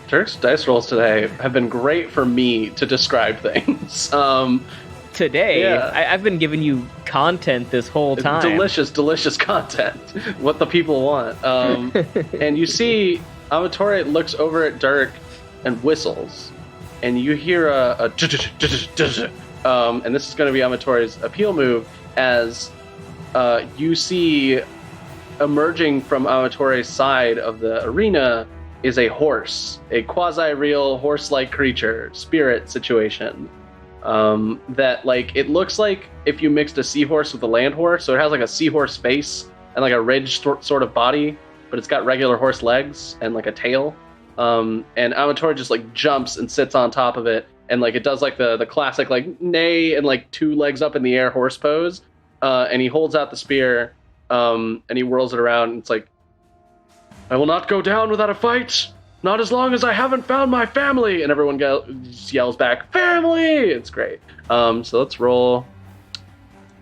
Dirk's dice rolls today have been great for me to describe things. Today, yeah. I've been giving you content this whole time. Delicious content. What the people want. And you see... Amatore looks over at Dirk and whistles, and you hear and this is going to be Amatore's appeal move, as you see emerging from Amatore's side of the arena is a horse, a quasi-real horse-like creature, spirit situation, that, it looks like if you mixed a seahorse with a land horse, so it has, a seahorse face and, a ridged sort of body, but it's got regular horse legs and a tail. And Amatore just jumps and sits on top of it, and it does the classic neigh and 2 legs up in the air horse pose. And he holds out the spear, and he whirls it around, and it's I will not go down without a fight, not as long as I haven't found my family. And everyone yells back, family. It's great. So let's roll.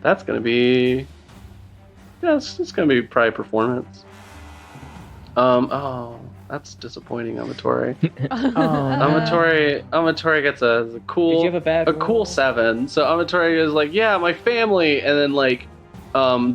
That's gonna be it's gonna be probably performance. Oh, that's disappointing, Amatore. Amatore gets a cool. Did you have a bad roll? Cool 7. So Amatore is yeah, my family, and then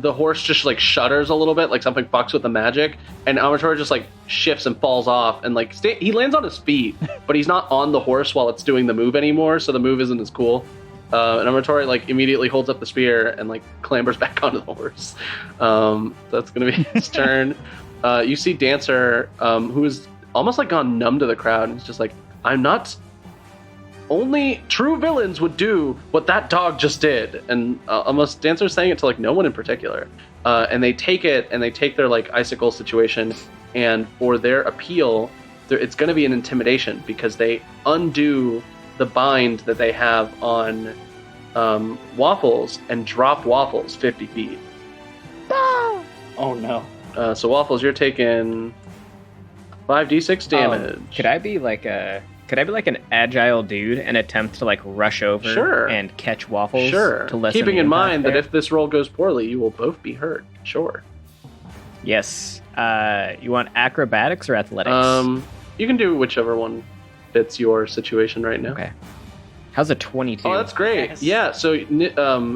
the horse just shudders a little bit, something fucks with the magic, and Amatore just shifts and falls off, and he lands on his feet, but he's not on the horse while it's doing the move anymore, so the move isn't as cool. And Amatore immediately holds up the spear and clambers back onto the horse. That's gonna be his turn. You see Dancer, who is almost gone numb to the crowd, and he's just I'm not... Only true villains would do what that dog just did. And almost Dancer's saying it to no one in particular. And they take it, and they take their icicle situation, and for their appeal, it's going to be an intimidation, because they undo the bind that they have on Waffles and drop Waffles 50 feet. Oh no. So Waffles, you're taking 5d6 damage. Could I be Could I be like an agile dude and attempt to like rush over and catch Waffles? Sure. To lessen Keeping in mind there? that if this roll goes poorly, you will both be hurt. Sure. Yes. You want acrobatics or athletics? You can do whichever one fits your situation right now. Okay. How's a 22? Oh, that's great. Yes. Yeah. So,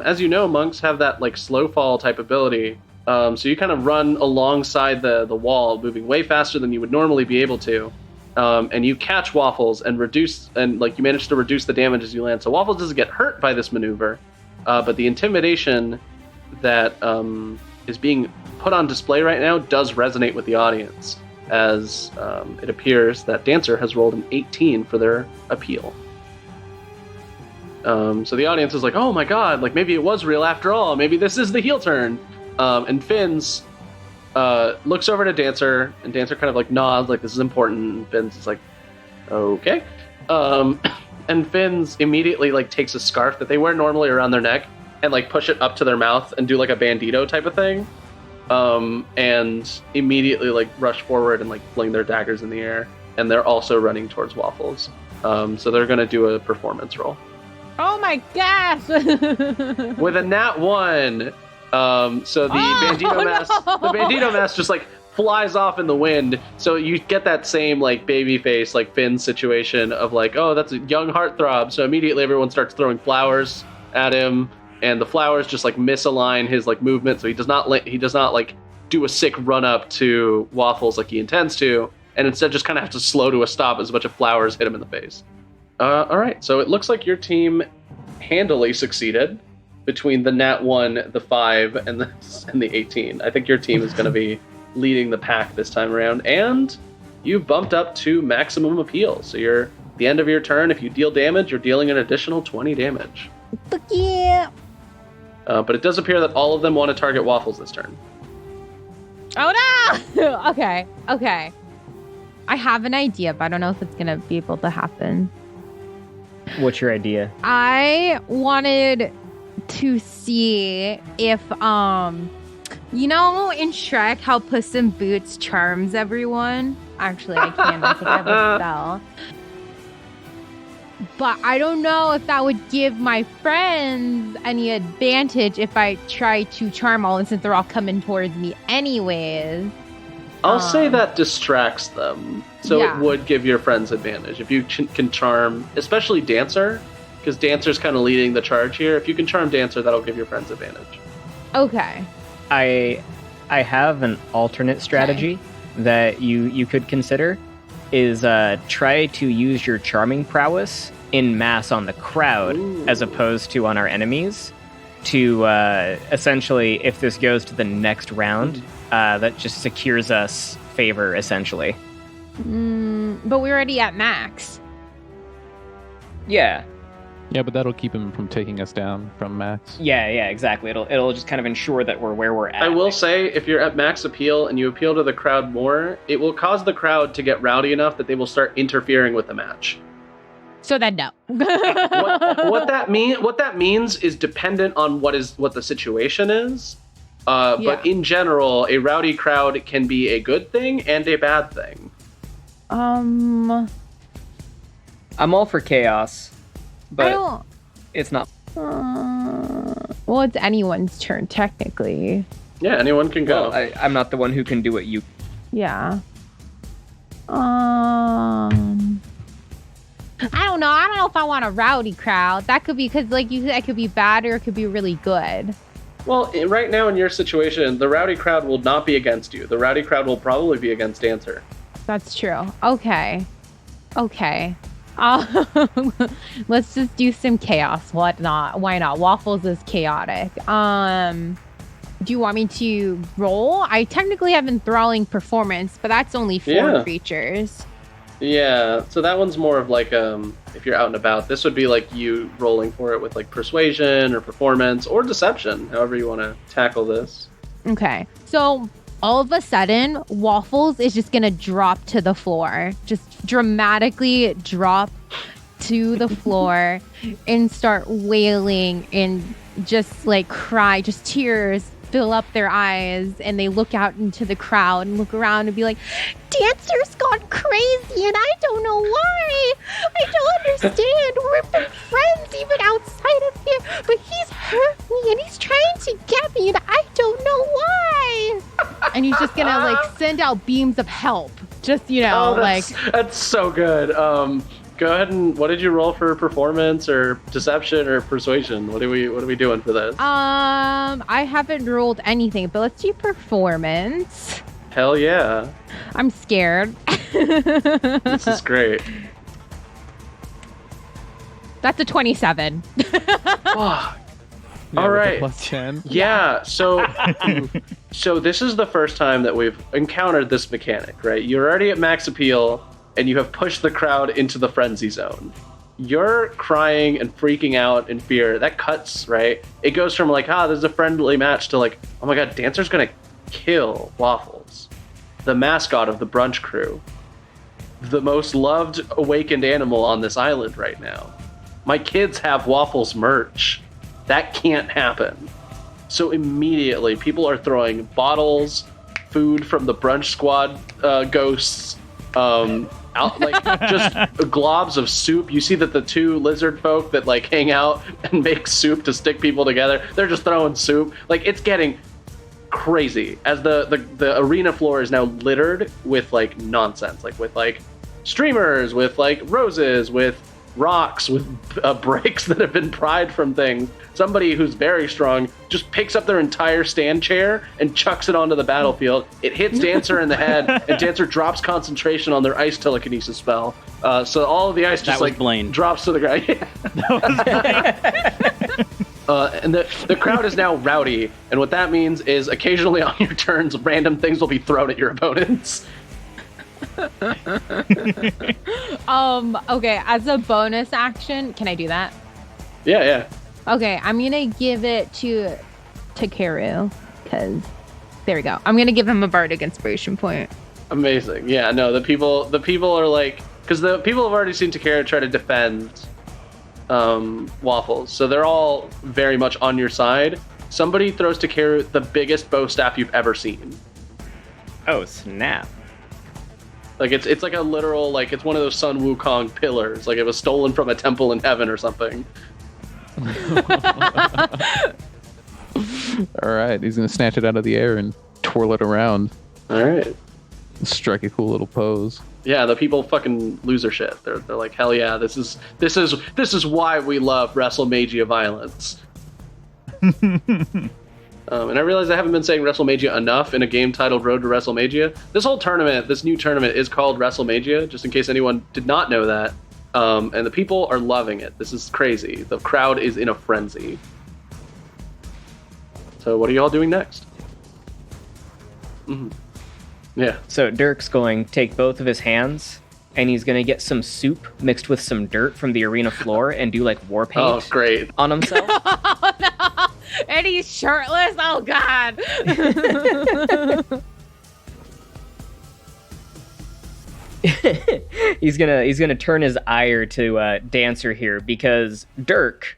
as you know, monks have that like slow fall type ability. So you kind of run alongside the wall, moving way faster than you would normally be able to. And you catch Waffles and you manage to reduce the damage as you land. So Waffles doesn't get hurt by this maneuver, but the intimidation that is being put on display right now does resonate with the audience, as it appears that Dancer has rolled an 18 for their appeal. So the audience is like, oh my god, like maybe it was real after all. Maybe this is the heel turn. And Finn's looks over to Dancer, and Dancer kind of like nods, like this is important. And Finn's is like, okay. And Finn's immediately like takes a scarf that they wear normally around their neck and like push it up to their mouth and do like a bandito type of thing. And immediately like rush forward and like fling their daggers in the air. And they're also running towards Waffles. So they're gonna do a performance roll. Oh my gosh! With a nat 1. So the bandito mask just like flies off in the wind. So you get that same like baby face, like Finn situation of like, oh, that's a young heartthrob. So immediately everyone starts throwing flowers at him, and the flowers just like misalign his like movement. So he does not like do a sick run up to Waffles like he intends to, and instead just kind of has to slow to a stop as a bunch of flowers hit him in the face. All right, so it looks like your team handily succeeded. Between the nat 1, the 5, and the 18. I think your team is going to be leading the pack this time around. And you've bumped up to maximum appeal. So you're at the end of your turn. If you deal damage, you're dealing an additional 20 damage. Fuck yeah! But it does appear that all of them want to target Waffles this turn. Oh no! Okay. I have an idea, but I don't know if it's going to be able to happen. What's your idea? I wanted to see if you know in Shrek how Puss in Boots charms everyone. Actually, I can't think of a spell, but I don't know if that would give my friends any advantage if I try to charm all, and since they're all coming towards me anyways. I'll say that distracts them, so it would give your friends advantage if you can charm, especially Dancer. Because Dancer's kind of leading the charge here. If you can charm Dancer, that'll give your friends advantage. Okay. I have an alternate strategy that you could consider, is try to use your charming prowess in mass on the crowd as opposed to on our enemies to essentially, if this goes to the next round, that just secures us favor, essentially. But we're already at max. Yeah. Yeah, but that'll keep him from taking us down from max. Yeah, exactly. It'll just kind of ensure that we're where we're at. I will say, if you're at max appeal and you appeal to the crowd more, it will cause the crowd to get rowdy enough that they will start interfering with the match. So then no. what that means is dependent on what the situation is. But in general, a rowdy crowd can be a good thing and a bad thing. I'm all for chaos. But it's not. Well, it's anyone's turn, technically. Yeah, anyone can go. Well, I'm not the one who can do what you... Yeah. I don't know. I don't know if I want a rowdy crowd. That could be, because like you said, it could be bad or it could be really good. Well, right now in your situation, the rowdy crowd will not be against you. The rowdy crowd will probably be against Dancer. That's true. Okay. Let's just do some chaos. What not? Why not? Waffles is chaotic. Do you want me to roll? I technically have enthralling performance, but that's only 4 creatures. Yeah, so that one's more of like if you're out and about. This would be like you rolling for it with like persuasion or performance or deception, however you want to tackle this. Okay, so all of a sudden, Waffles is just gonna drop to the floor, just dramatically drop to the floor and start wailing and just like cry, just tears fill up their eyes, and they look out into the crowd and look around and be like, Dancer's gone gone crazy, and I don't know why. I don't understand. We've been friends even outside of here, but he's hurt me, and he's trying to get me, and I don't know why. And he's just gonna, like, send out beams of help. Just, you know, That's so good. Go ahead and what did you roll for performance or deception or persuasion? What are we doing for this? I haven't rolled anything, but let's do performance. Hell yeah. I'm scared. This is great. That's a 27. Oh, all right. Plus 10. Yeah. So this is the first time that we've encountered this mechanic, right? You're already at max appeal, and you have pushed the crowd into the frenzy zone. You're crying and freaking out in fear. That cuts, right? It goes from like, this is a friendly match to like, oh my god, Dancer's gonna kill Wafflez, the mascot of the brunch crew, the most loved awakened animal on this island right now. My kids have Wafflez merch. That can't happen. So immediately, people are throwing bottles, food from the brunch squad ghosts, out like just globs of soup. You see that the two lizard folk that like hang out and make soup to stick people together, they're just throwing soup. Like, it's getting crazy as the arena floor is now littered with like nonsense, like with like streamers, with like roses, with rocks, with bricks that have been pried from things. Somebody who's very strong just picks up their entire stand chair and chucks it onto the battlefield. It hits Dancer in the head, and Dancer drops concentration on their ice telekinesis spell. So all of the ice just like drops to the ground. And the crowd is now rowdy, and what that means is occasionally on your turns, random things will be thrown at your opponents. Okay, as a bonus action, can I do that? Yeah. Okay, I'm gonna give it to Takeru, because there we go. I'm gonna give him a bardic inspiration point. Amazing. Yeah, no, the people are like, because the people have already seen Takeru try to defend Wafflez, so they're all very much on your side. Somebody throws Takeru the biggest bow staff you've ever seen. Oh, snap. Like, it's like a literal, like, it's one of those Sun Wukong pillars. Like, it was stolen from a temple in heaven or something. All right, he's going to snatch it out of the air and twirl it around. All right. Strike a cool little pose. Yeah, the people fucking lose their shit. They're like, hell yeah, this is why we love Wrestlemagia violence. And I realize I haven't been saying Wrestlemagia enough in a game titled Road to Wrestlemagia. This whole tournament, this new tournament, is called Wrestlemagia, just in case anyone did not know that. And the people are loving it. This is crazy. The crowd is in a frenzy. So what are y'all doing next? Mm-hmm. Yeah. So Dirk's going to take both of his hands, and he's going to get some soup mixed with some dirt from the arena floor and do like war paint great. On himself. Oh, no. And he's shirtless? Oh, God. He's gonna turn his ire to Dancer here, because Dirk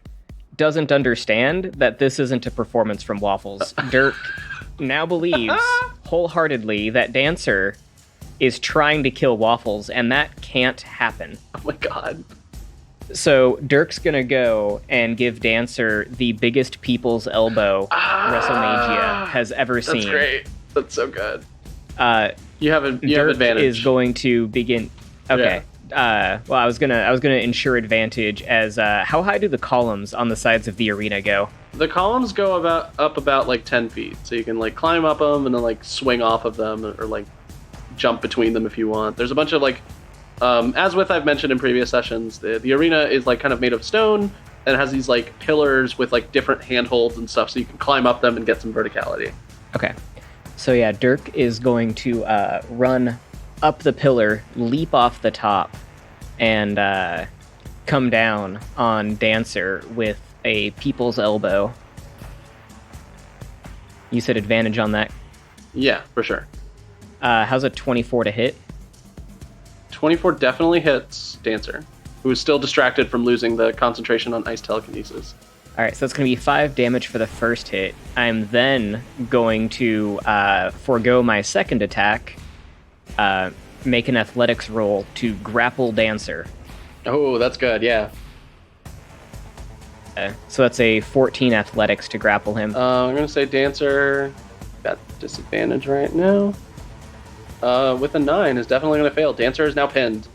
doesn't understand that this isn't a performance from Wafflez. Dirk now believes wholeheartedly that Dancer is trying to kill Wafflez, and that can't happen. Oh my god. So Dirk's gonna go and give Dancer the biggest people's elbow Wrestlemagia has ever seen. That's great. That's so good. You have Dirk advantage. Is going to begin. Okay. Yeah. Well, I was gonna ensure advantage as how high do the columns on the sides of the arena go? The columns go about like 10 feet, so you can like climb up them and then like swing off of them or like jump between them if you want. There's a bunch of like, as with I've mentioned in previous sessions, the arena is like kind of made of stone and has these like pillars with like different handholds and stuff, so you can climb up them and get some verticality. Okay. So yeah, Dirk is going to run up the pillar, leap off the top, and come down on Dancer with a people's elbow. You said advantage on that? Yeah, for sure. How's a 24 to hit? 24 definitely hits Dancer, who is still distracted from losing the concentration on ice telekinesis. All right, so it's going to be 5 damage for the first hit. I'm then going to forego my second attack make an athletics roll to grapple Dancer. Oh, that's good, yeah. So that's a 14 athletics to grapple him. I'm going to say Dancer got disadvantage right now. With a 9 is definitely going to fail. Dancer is now pinned.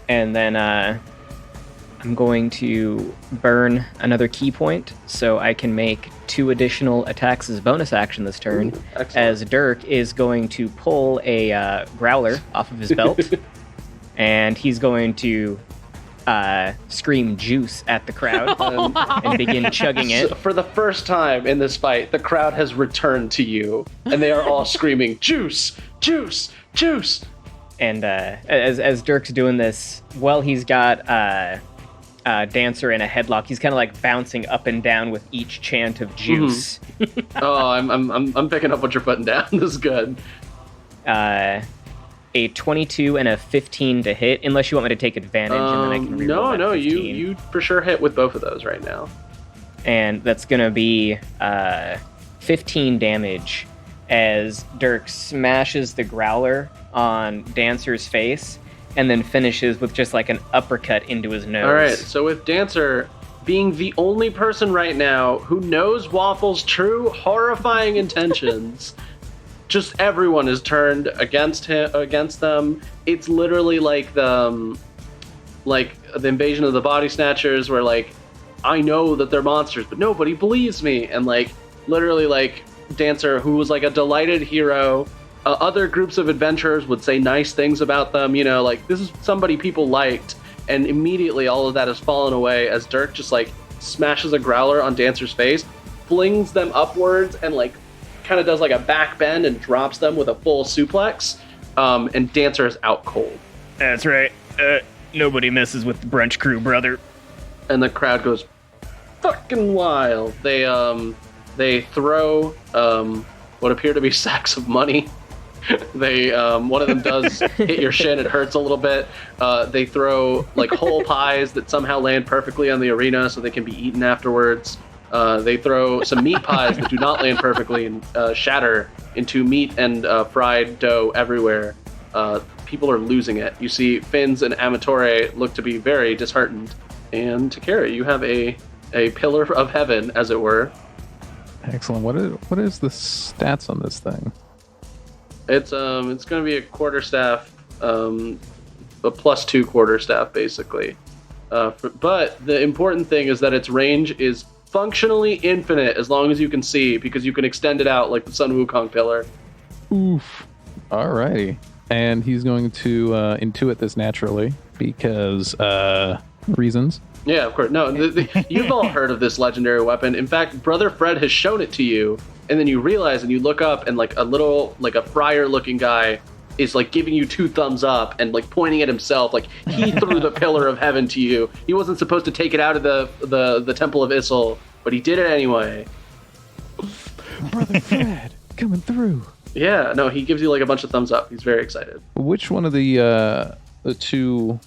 And then I'm going to burn another key point so I can make 2 additional attacks as bonus action this turn. Ooh, as Dirk is going to pull a growler off of his belt. And he's going to scream juice at the crowd and begin chugging it. So for the first time in this fight, the crowd has returned to you, and they are all screaming, juice, juice, juice. And as Dirk's doing this, while he's got Dancer in a headlock, he's kind of like bouncing up and down with each chant of juice. Oh, I'm picking up what you're putting down. This is good. A 22 and a 15 to hit, unless you want me to take advantage, and then I can reroll No, you for sure hit with both of those right now. And that's gonna be 15 damage as Dirk smashes the growler on Dancer's face, and then finishes with just like an uppercut into his nose. All right, so with Dancer being the only person right now who knows Waffles' true horrifying intentions. Just everyone is turned against them. It's literally like the invasion of the body snatchers, where like I know that they're monsters, but nobody believes me. And like literally like Dancer, who was like a delighted hero, other groups of adventurers would say nice things about them. You know, like this is somebody people liked, and immediately all of that has fallen away as Dirk just like smashes a growler on Dancer's face, flings them upwards, and like kind of does like a back bend and drops them with a full suplex, and Dancer is out cold. That's right. Nobody messes with the brunch crew, brother. And the crowd goes fucking wild. They throw what appear to be sacks of money. They one of them does hit your shin. It hurts a little bit. They throw like whole pies that somehow land perfectly on the arena so they can be eaten afterwards. They throw some meat pies that do not land perfectly and shatter into meat and fried dough everywhere. People are losing it. You see Finns and Amatore look to be very disheartened. And Takeru, you have a pillar of heaven, as it were. Excellent. What is the stats on this thing? It's going to be a quarterstaff, a +2 quarterstaff, basically. But the important thing is that its range is functionally infinite as long as you can see, because you can extend it out like the Sun Wukong pillar. Oof. Alrighty. And he's going to intuit this naturally because reasons. Yeah, of course. No, you've all heard of this legendary weapon. In fact, Brother Fred has shown it to you, and then you realize and you look up and like a friar looking guy is like giving you 2 thumbs up and like pointing at himself, like he threw the pillar of heaven to you. He wasn't supposed to take it out of the Temple of Issel, but he did it anyway. Brother Fred coming through. Yeah, no, he gives you like a bunch of thumbs up. He's very excited. Which one of the 2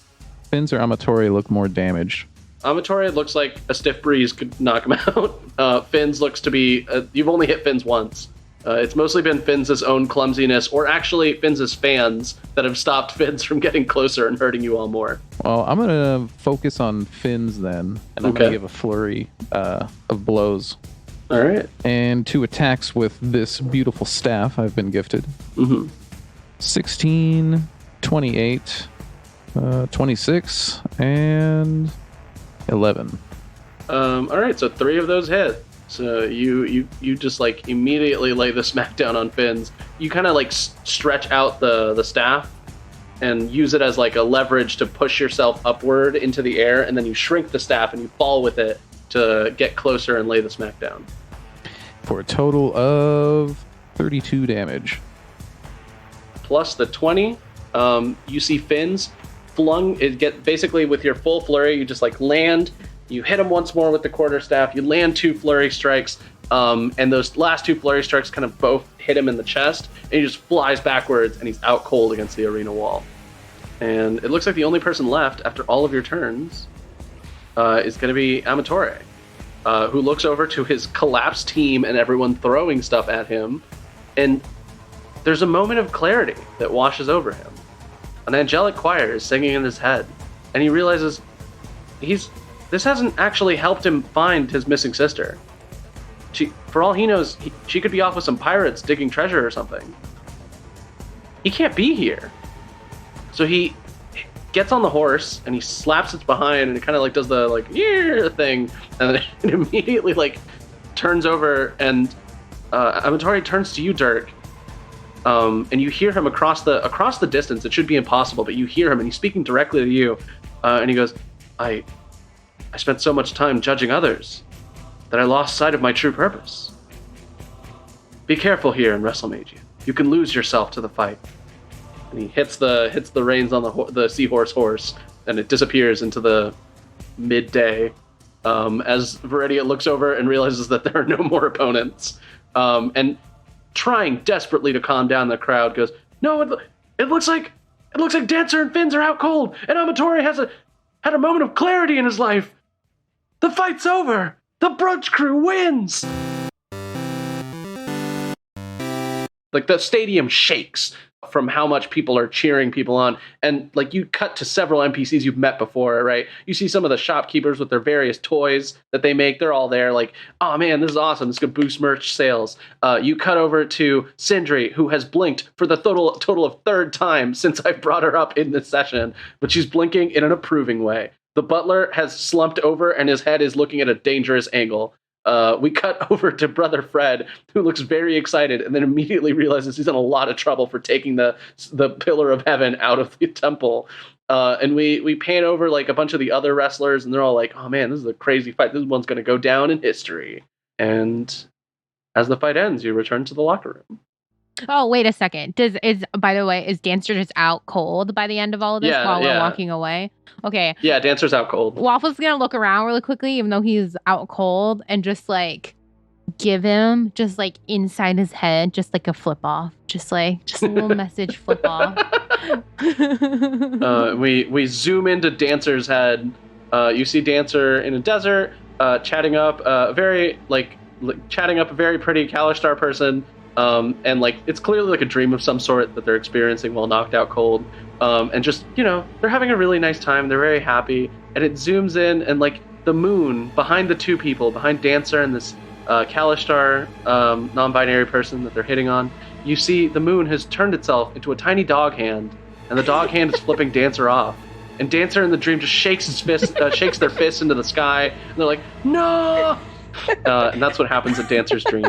Finns or Amatore look more damaged? Amatore looks like a stiff breeze could knock him out. Finns looks to be you've only hit Finns once. It's mostly been Finns' own clumsiness, or actually Finns' fans that have stopped Finns from getting closer and hurting you all more. Well, I'm going to focus on Finns then, and I'm going to give a flurry of blows. All right. And 2 attacks with this beautiful staff I've been gifted. 16, 28, 26, and 11. All right, so 3 of those hit. So you just like immediately lay the smackdown on Finns. You kind of like stretch out the staff and use it as like a leverage to push yourself upward into the air, and then you shrink the staff and you fall with it to get closer and lay the smackdown. For a total of 32 damage. Plus the 20, you see Finns flung. Basically with your full flurry, you just like land. You hit him once more with the quarterstaff. You land 2 flurry strikes, and those last 2 flurry strikes kind of both hit him in the chest, and he just flies backwards, and he's out cold against the arena wall. And it looks like the only person left after all of your turns is going to be Amatore, who looks over to his collapsed team and everyone throwing stuff at him, and there's a moment of clarity that washes over him. an angelic choir is singing in his head, and he realizes this hasn't actually helped him find his missing sister. For all he knows, she could be off with some pirates digging treasure or something. He can't be here. So he gets on the horse and he slaps its behind, and it kind of like does the like yeah thing, and then it immediately like turns over, and Amatori turns to you, Dirk, and you hear him across the distance. It should be impossible, but you hear him, and he's speaking directly to you, and he goes, I spent so much time judging others that I lost sight of my true purpose. Be careful here in Wrestlemagia. You can lose yourself to the fight. And he hits the reins on the seahorse horse, and it disappears into the midday. As Viridia looks over and realizes that there are no more opponents, and trying desperately to calm down the crowd, goes, "No, it looks like Dancer and Finns are out cold, and Amatori had a moment of clarity in his life. The fight's over. The brunch crew wins." Like, the stadium shakes from how much people are cheering people on. And like, you cut to several NPCs you've met before, right? You see some of the shopkeepers with their various toys that they make. They're all there like, oh man, this is awesome. This could boost merch sales. You cut over to Sindri, who has blinked for the total of third time since I brought her up in this session, but she's blinking in an approving way. The butler has slumped over and his head is looking at a dangerous angle. We cut over to Brother Fred, who looks very excited and then immediately realizes he's in a lot of trouble for taking the pillar of heaven out of the temple. And we pan over like a bunch of the other wrestlers, and they're all like, oh man, this is a crazy fight. This one's going to go down in history. And as the fight ends, you return to the locker room. Oh, wait a second. By the way, is Dancer just out cold by the end of all of this while we're walking away? Okay. Yeah, Dancer's out cold. Waffle's gonna look around really quickly, even though he's out cold, and just like give him just like inside his head, just like a flip off, just a little message flip off. We zoom into Dancer's head. You see Dancer in a desert, chatting up a very pretty Kalistar person. And like, it's clearly like a dream of some sort that they're experiencing while knocked out cold. And just, they're having a really nice time. They're very happy. And it zooms in, and like the moon behind the two people, behind Dancer and this Kalistar non-binary person that they're hitting on, you see the moon has turned itself into a tiny dog hand, and the dog hand is flipping Dancer off. And Dancer in the dream just shakes their fists into the sky, and they're like, no! And that's what happens in Dancer's dream.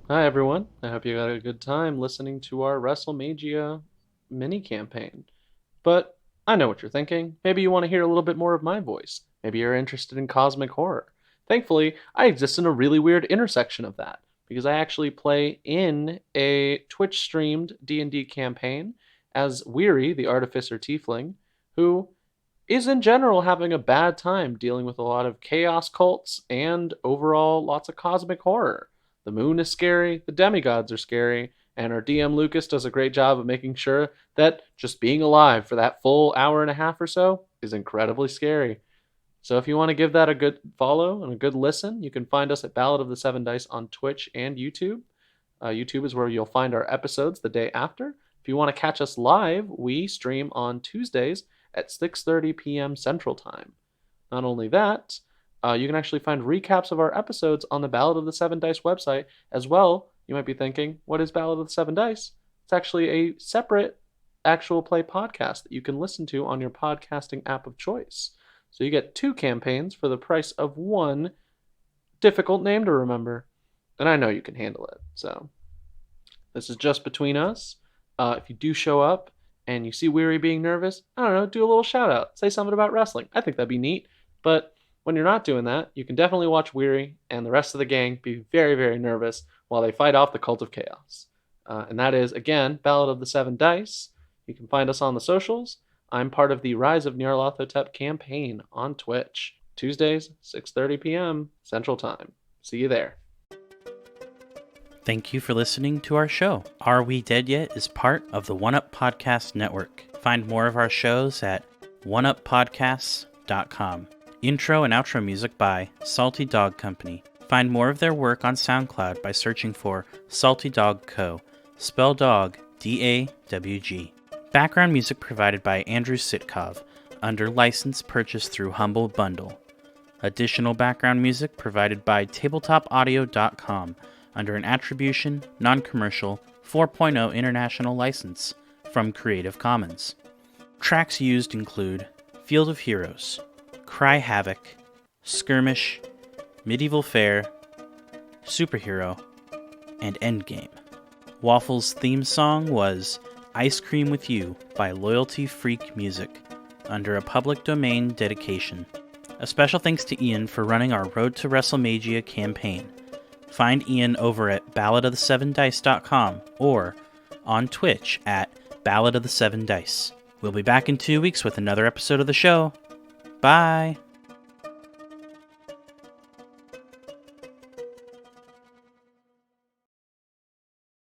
Hi everyone, I hope you had a good time listening to our Wrestlemagia mini campaign. But I know what you're thinking. Maybe you want to hear a little bit more of my voice. Maybe you're interested in cosmic horror. Thankfully, I exist in a really weird intersection of that, because I actually play in a Twitch streamed D&D campaign as Weary, the Artificer Tiefling, who is in general having a bad time dealing with a lot of chaos cults and overall lots of cosmic horror. The moon is scary, the demigods are scary, and our DM Lucas does a great job of making sure that just being alive for that full hour and a half or so is incredibly scary. So if you want to give that a good follow and a good listen, you can find us at Ballad of the Seven Dice on Twitch and YouTube. YouTube is where you'll find our episodes the day after. If you want to catch us live, we stream on Tuesdays at 6:30 p.m. Central Time. Not only that, you can actually find recaps of our episodes on the Ballad of the Seven Dice website as well. You might be thinking, what is Ballad of the Seven Dice? It's actually a separate actual play podcast that you can listen to on your podcasting app of choice. So you get 2 campaigns for the price of 1 difficult name to remember. And I know you can handle it. So this is just between us. If you do show up and you see Weary being nervous, I don't know, do a little shout out. Say something about wrestling. I think that'd be neat. But when you're not doing that, you can definitely watch Weary and the rest of the gang be very, very nervous while they fight off the Cult of Chaos. And that is, again, Ballad of the Seven Dice. You can find us on the socials. I'm part of the Rise of Nyarlathotep campaign on Twitch. Tuesdays, 6:30 p.m. Central Time. See you there. Thank you for listening to our show. Are We Dead Yet is part of the One Up Podcast Network. Find more of our shows at oneuppodcasts.com. Intro and outro music by Salty Dog Company. Find more of their work on SoundCloud by searching for Salty Dog Co. Spell dog DAWG. Background music provided by Andrew Sitkov under license purchased through Humble Bundle. Additional background music provided by tabletopaudio.com under an attribution, non-commercial, 4.0 international license from Creative Commons. Tracks used include Field of Heroes, Cry Havoc, Skirmish, Medieval Fair, Superhero, and Endgame. Waffles' theme song was Ice Cream With You by Loyalty Freak Music under a public domain dedication. A special thanks to Ian for running our Road to Wrestlemagia campaign. Find Ian over at balladofthesevendice.com or on Twitch at Ballad of the Seven Dice. We'll be back in 2 weeks with another episode of the show. Bye!